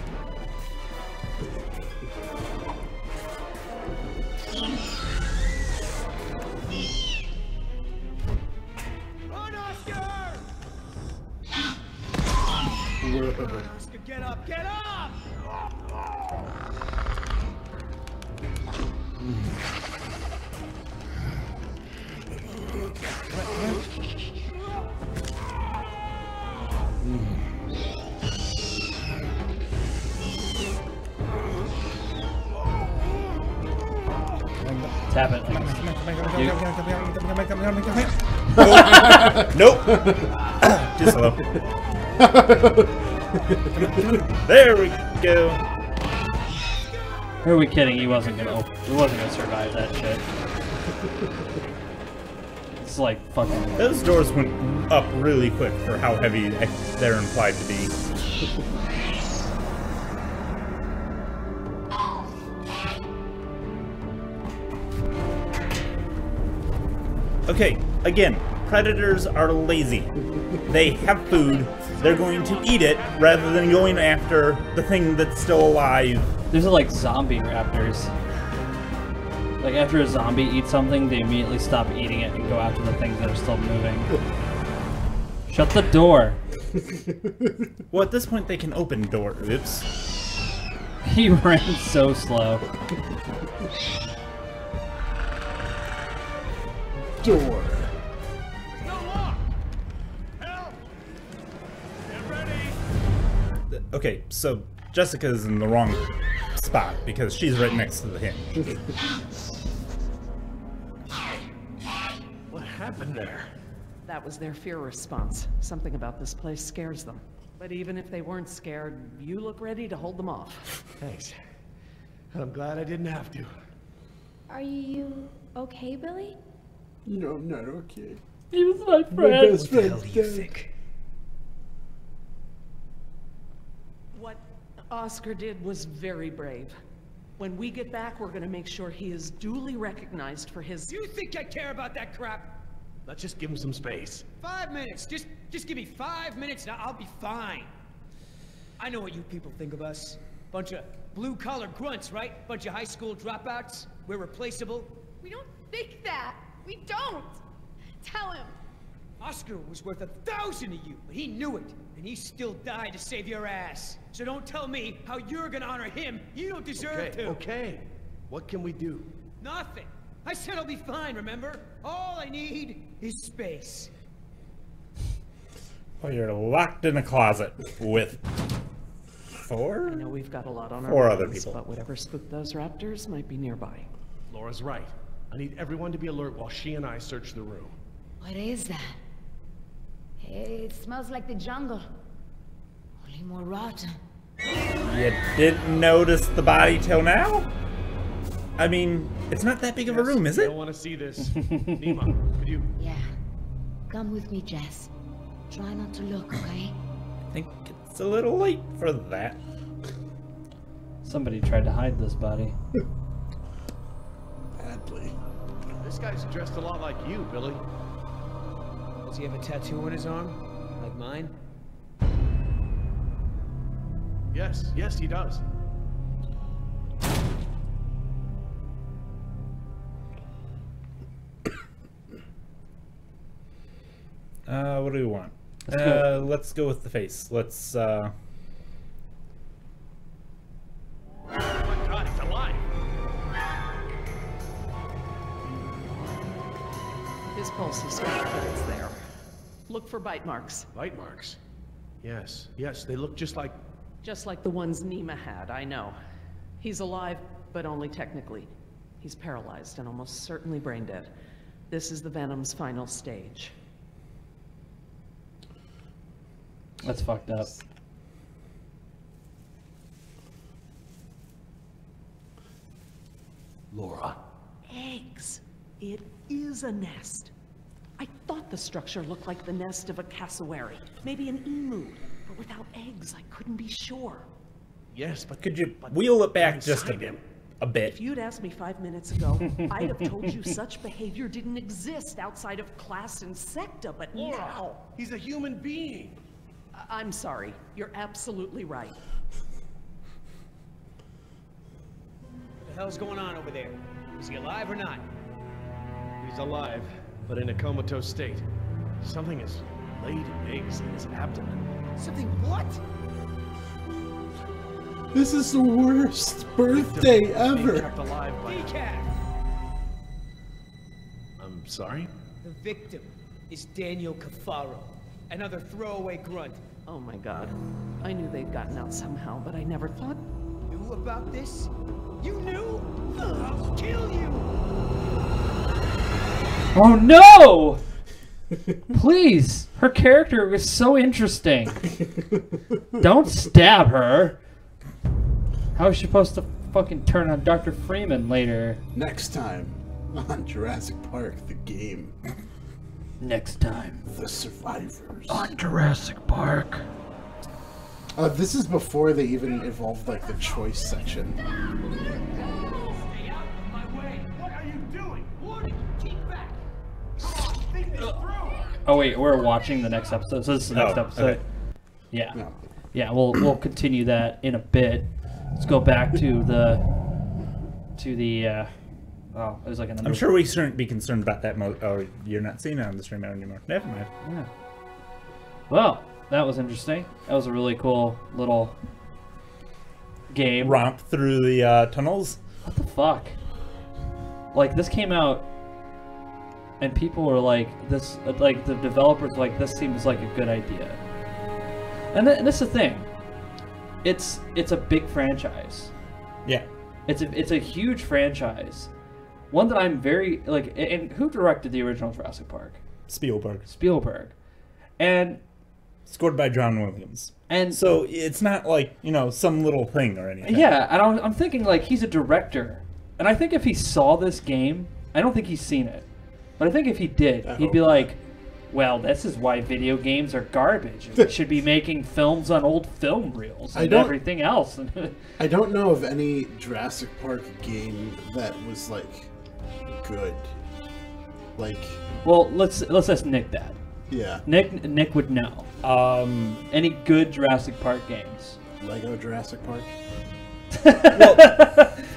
Run, Oscar! Whoa. Oscar, get up, get up! Tap it. Nope. Too slow. There we go. Who are we kidding? He wasn't gonna survive that shit. It's like fucking. Those doors went up really quick for how heavy they're implied to be. Okay, again, predators are lazy. They have food. They're going to eat it rather than going after the thing that's still alive. These are like zombie raptors. Like after a zombie eats something, they immediately stop eating it and go after the things that are still moving. Shut the door. Well, at this point they can open door. Oops. He ran so slow. Door. Okay, so Jessica's in the wrong spot because she's right next to the hinge. What happened there? That was their fear response. Something about this place scares them. But even if they weren't scared, you look ready to hold them off. Thanks. I'm glad I didn't have to. Are you okay, Billy? No, I'm not okay. He was my My friend. best friend's dead. What Oscar did was very brave. When we get back, we're gonna make sure he is duly recognized for his... You think I care about that crap? Let's just give him some space. 5 minutes. Just give me 5 minutes and I'll be fine. I know what you people think of us. Bunch of blue-collar grunts, right? Bunch of high school dropouts. We're replaceable. We don't think that. We don't. Tell him. Oscar was worth 1,000 of you, but he knew it, and he still died to save your ass. So don't tell me how you're gonna honor him. You don't deserve to. Okay. What can we do? Nothing. I said I'll be fine, remember? All I need is space. Well, you're locked in a closet with I know we've got a lot on our four other minds, people. but whatever spooked those raptors might be nearby. Laura's right. I need everyone to be alert while she and I search the room. What is that? It smells like the jungle. Only more rotten. You didn't notice the body till now? I mean, it's not that big of a room, is I it? don't want to see this. Nima, could you... Yeah. Come with me, Jess. Try not to look, okay? I think it's a little late for that. Somebody tried to hide this body. Badly. This guy's dressed a lot like you, Billy. Does he have a tattoo on his arm? Like mine? Yes, he does. What do we want? Let's go with the face. Let's, Oh my god, it's alive! His pulse is strong, but it's there. Look for bite marks. Bite marks? Yes, they look just like... Just like the ones Nima had, I know. He's alive, but only technically. He's paralyzed and almost certainly brain dead. This is the Venom's final stage. That's fucked up. Laura. Eggs. It is a nest. I thought the structure looked like the nest of a cassowary. Maybe an emu. But without eggs, I couldn't be sure. Yes, but... could you wheel it back just a bit? If you'd asked me 5 minutes ago, I'd have told you such behavior didn't exist outside of class Insecta, but Laura, now... he's a human being. I'm sorry. You're absolutely right. What the hell's going on over there? Is he alive or not? He's alive, but in a comatose state. Something has laid eggs in his abdomen. Something what? This is the worst birthday Being ever. kept alive by... Decaf! I'm sorry? The victim is Daniel Cafaro, another throwaway grunt. Oh my god. I knew they'd gotten out somehow, but I never thought... Knew about this? You knew? I'll kill you! Oh no! Please! Her character was so interesting. Don't stab her. How is she supposed to fucking turn on Dr. Freeman later? Next time on Jurassic Park, the game. Next time. The Survivors. On Jurassic Park. This is before they even evolved like the choice section. Stay out of my way! What are you doing? Warning! Keep back! Oh wait, we're watching the next episode. So this is the next episode. Okay. Yeah. No. Yeah, we'll continue that in a bit. Let's go back to the oh, it was like another. I'm sure we shouldn't be concerned about that. Oh, you're not seeing it on the stream anymore. Never mind. Yeah. Well, that was interesting. That was a really cool little game. Romp through the tunnels. What the fuck? Like, this came out, and people were like, this, like, the developers were like, this seems like a good idea. And this is the thing. It's a big franchise. Yeah. It's a huge franchise. One that I'm very, like, and who directed the original Jurassic Park? Spielberg. And scored by John Williams. And so it's not like, you know, some little thing or anything. Yeah, and I'm thinking, like, he's a director. And I think if he saw this game, I don't think he's seen it. But I think if he did, he'd be like, well, this is why video games are garbage. We should be making films on old film reels and everything else. I don't know of any Jurassic Park game that was, like, good. Like... Well, let's ask Nick that. Yeah. Nick would know. Any good Jurassic Park games? Lego Jurassic Park?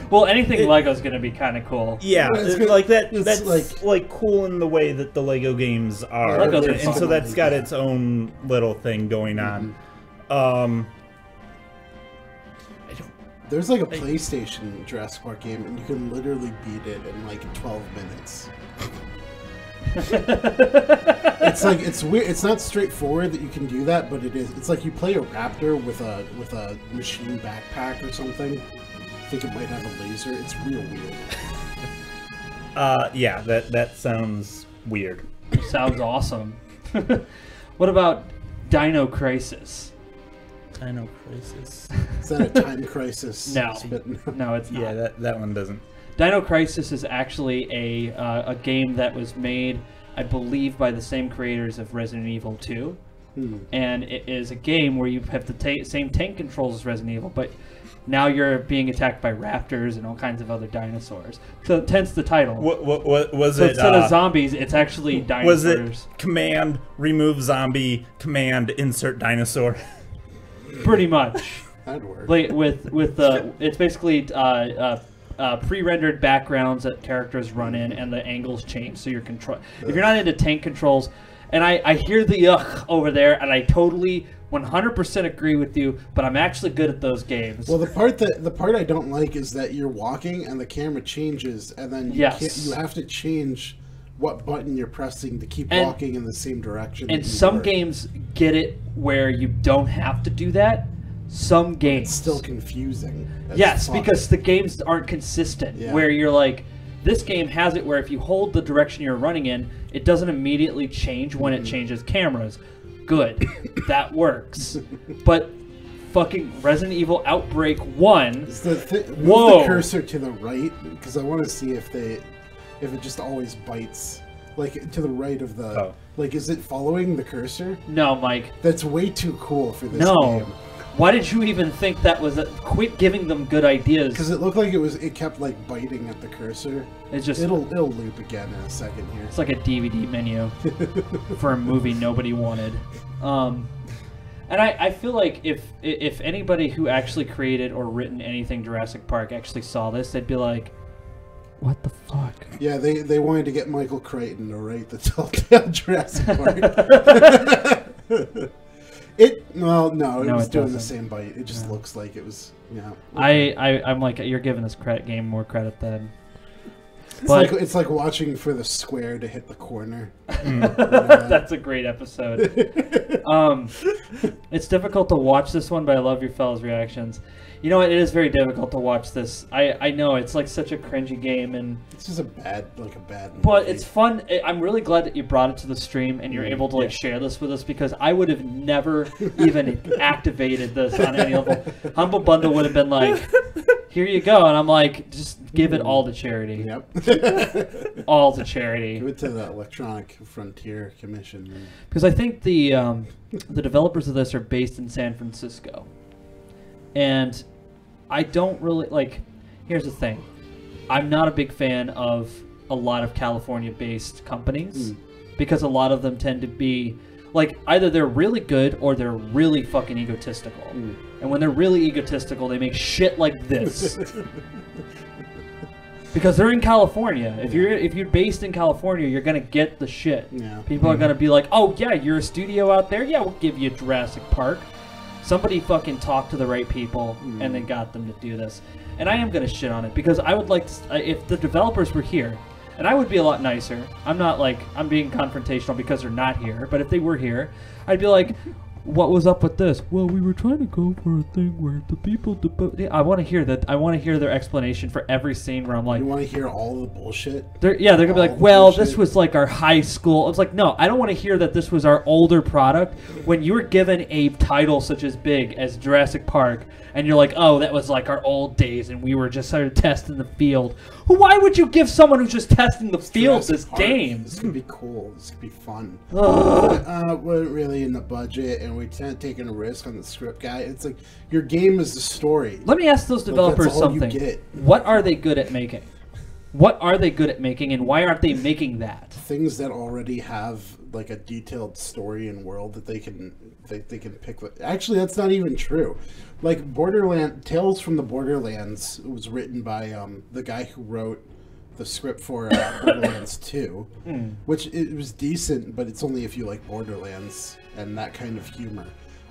Well, anything Lego's gonna be kind of cool. Yeah, like that. That's like cool in the way that the Lego games are, and so that's got its own little thing going on. There's like a PlayStation Jurassic Park game, and you can literally beat it in like 12 minutes. It's like, it's weird. It's not straightforward that you can do that, but it is. It's like you play a raptor with a machine backpack or something. I think it might have a laser. It's real weird. Yeah, that sounds weird. Sounds awesome. What about Dino Crisis? Dino Crisis. Is that a time crisis? No, no, it's not. Yeah, that one doesn't. Dino Crisis is actually a game that was made, I believe, by the same creators of Resident Evil 2. And it is a game where you have the same tank controls as Resident Evil, but now you're being attacked by raptors and all kinds of other dinosaurs. So hence the title. What was so it? Instead of zombies, it's actually dinosaurs. Was it command remove zombie, command insert dinosaur? Pretty much. That'd work. Like with it's basically pre-rendered backgrounds that characters run in, and the angles change, so you're if you're not into tank controls, and I hear the ugh over there, and I totally 100% agree with you, but I'm actually good at those games. Well, the part I don't like is that you're walking and the camera changes, and then you have to change what button you're pressing to keep walking in the same direction. And some games get it where you don't have to do that. Some games it's still confusing. Yes, because the games aren't consistent. Yeah. Where you're like, this game has it where if you hold the direction you're running in, it doesn't immediately change when it changes cameras. Good, that works. But fucking Resident Evil Outbreak 1. Move the cursor to the right, because I want to see if it just always bites. Like, to the right of the... Oh. Like, is it following the cursor? No, Mike. That's way too cool for this game. Why did you even think that was quit giving them good ideas? Because it looked like it kept, like, biting at the cursor. It's just... It'll loop again in a second here. It's like a DVD menu for a movie nobody wanted. And I feel like if anybody who actually created or written anything Jurassic Park actually saw this, they'd be like, what the fuck? Yeah, they wanted to get Michael Crichton to write the Telltale Jurassic Park. It was doing the same bite. It just looks like it was, yeah. I'm like, you're giving this game more credit than. It's like watching for the square to hit the corner. That's a great episode. It's difficult to watch this one, but I love your fellas' reactions. You know what? It is very difficult to watch this. I know it's like such a cringy game, and it's just a bad movie. But it's fun. I'm really glad that you brought it to the stream and you're able to like share this with us, because I would have never even activated this on any level. Humble Bundle would have been like, here you go, and I'm like, just give it all to charity. Yep. All to charity. Give it to the Electronic Frontier Commission. Because I think the developers of this are based in San Francisco. And I don't really, like, here's the thing. I'm not a big fan of a lot of California-based companies. because a lot of them tend to be like either they're really good or they're really fucking egotistical. And when they're really egotistical, they make shit like this. Because they're in California. If you're based in California, you're gonna get the shit. Yeah. People are gonna be like, "Oh yeah, you're a studio out there. Yeah, we'll give you Jurassic Park." Somebody fucking talked to the right people and then got them to do this. And I am gonna shit on it because I would like to, if the developers were here, and I would be a lot nicer. I'm not like I'm being confrontational because they're not here, but if they were here, I'd be like, what was up with this? Well, we were trying to go for a thing where the people... I want to hear that. I want to hear their explanation for every scene where I'm like... You want to hear all the bullshit? They're going to be like, well, this was like our high school. It's like, no, I don't want to hear that this was our older product. When you were given a title such as big as Jurassic Park, and you're like, oh, that was like our old days, and we were just sort of testing the field. Why would you give someone who's just testing the field this game? This could be cool. This could be fun. We're really in the budget, and we're taking a risk on the script guy. It's like, your game is the story. Let me ask those developers something. What are they good at making? What are they good at making, and why aren't they making that? Things that already have like a detailed story and world that they can pick. Actually, that's not even true. Like Tales from the Borderlands was written by the guy who wrote the script for Borderlands 2, which it was decent, but it's only if you like Borderlands and that kind of humor.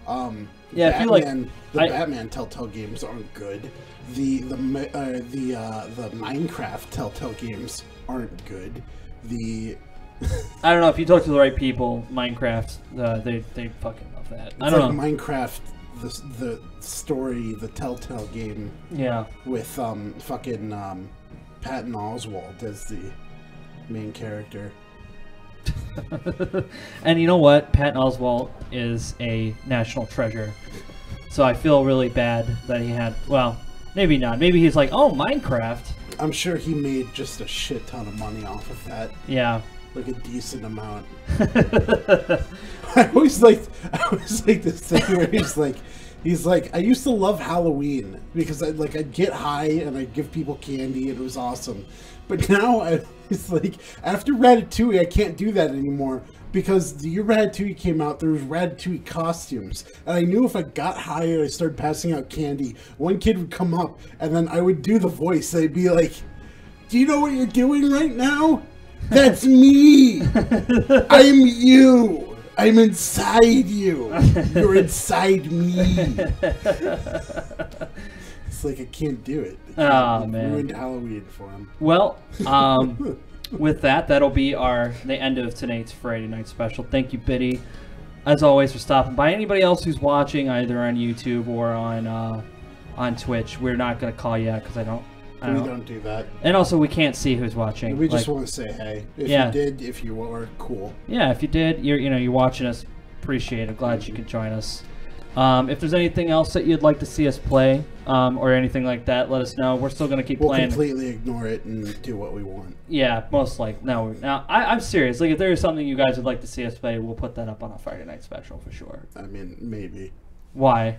Yeah, I feel like Batman Telltale games aren't good. The Minecraft Telltale games aren't good. I don't know, if you talk to the right people, Minecraft, they fucking love that. I don't know. Minecraft, the story, the Telltale game. Yeah. With fucking Patton Oswalt as the main character. And you know what? Patton Oswalt is a national treasure. So I feel really bad that he had, well, maybe not. Maybe he's like, oh, Minecraft. I'm sure he made just a shit ton of money off of that. Yeah. Like a decent amount. I always like this thing where he's like, I used to love Halloween because I'd get high and I'd give people candy and it was awesome. But now it's like, after Ratatouille, I can't do that anymore because the year Ratatouille came out, there was Ratatouille costumes. And I knew if I got high and I started passing out candy, one kid would come up and then I would do the voice. They'd be like, do you know what you're doing right now? That's me! I'm you! I'm inside you! You're inside me! It's like I can't do it. Oh, man. Ruined Halloween for him. Well, with that'll be the end of tonight's Friday night special. Thank you, Biddy, as always, for stopping by. Anybody else who's watching, either on YouTube or on Twitch, we're not going to call you out because we don't do that. And also, we can't see who's watching. We just want to say hey. If you did, if you were, cool. Yeah, if you did, you're watching us. Appreciate it. Glad you could join us. If there's anything else that you'd like to see us play, or anything like that, let us know. We're still going to keep playing. We'll completely ignore it and do what we want. Yeah, most likely. No, now I'm serious. Like, if there is something you guys would like to see us play, we'll put that up on a Friday night special for sure. I mean, maybe. Why?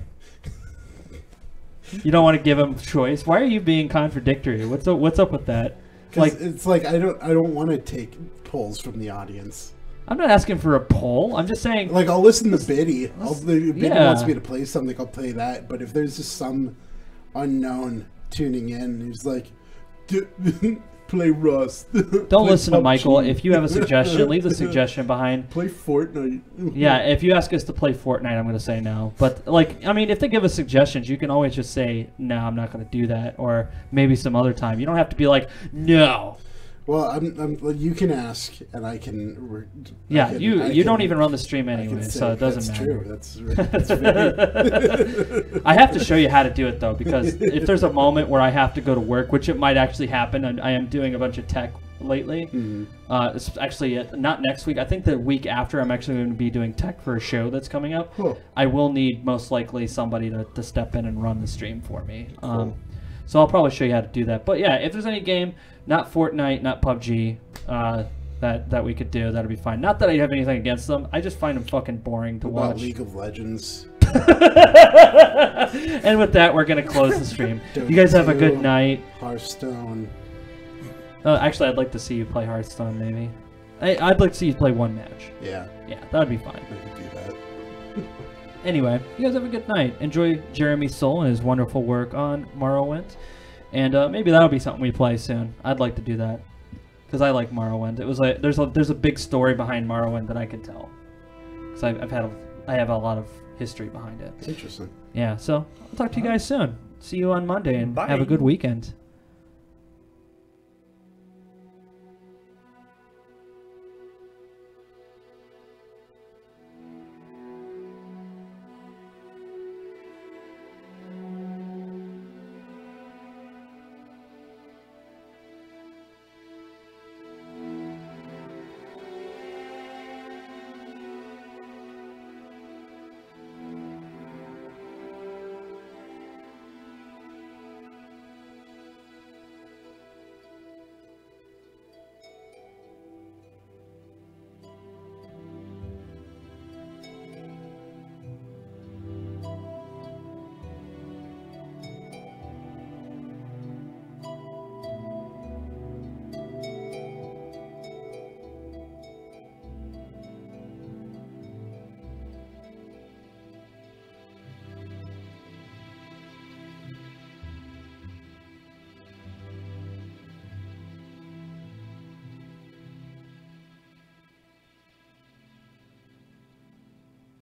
You don't want to give him choice? Why are you being contradictory? What's up with that? Like, it's like I don't want to take polls from the audience. I'm not asking for a poll. I'm just saying. Like, I'll listen to Biddy. If Biddy wants me to play something, I'll play that. But if there's just some unknown tuning in who's like, play Rust. Don't listen to Michael. If you have a suggestion, leave the suggestion behind. Play Fortnite. Yeah, if you ask us to play Fortnite, I'm going to say no. But, like, I mean, if they give us suggestions, you can always just say, no, I'm not going to do that. Or maybe some other time. You don't have to be like, no. Well, you can ask, and I can. You don't even run the stream anyway, so it doesn't matter. That's true. That's very... I have to show you how to do it, though, because if there's a moment where I have to go to work, which it might actually happen, and I am doing a bunch of tech lately. It's actually not next week. I think the week after, I'm actually going to be doing tech for a show that's coming up. Cool. I will need, most likely, somebody to step in and run the stream for me. Cool. So I'll probably show you how to do that. But yeah, if there's any game, not Fortnite, not PUBG, that we could do, that'll be fine. Not that I have anything against them. I just find them fucking boring to watch. League of Legends. And with that, we're going to close the stream. You guys have a good night. Hearthstone. Actually, I'd like to see you play Hearthstone, maybe. I'd like to see you play one match. Yeah. Yeah, that would be fine. I could do that. Anyway, you guys have a good night. Enjoy Jeremy Soule and his wonderful work on Morrowind. And maybe that'll be something we play soon. I'd like to do that. Because I like Morrowind. It was like there's a big story behind Morrowind that I can tell. Because I have a lot of history behind it. Interesting. Yeah, so I'll talk to you guys soon. See you on Monday and Bye. have a good weekend.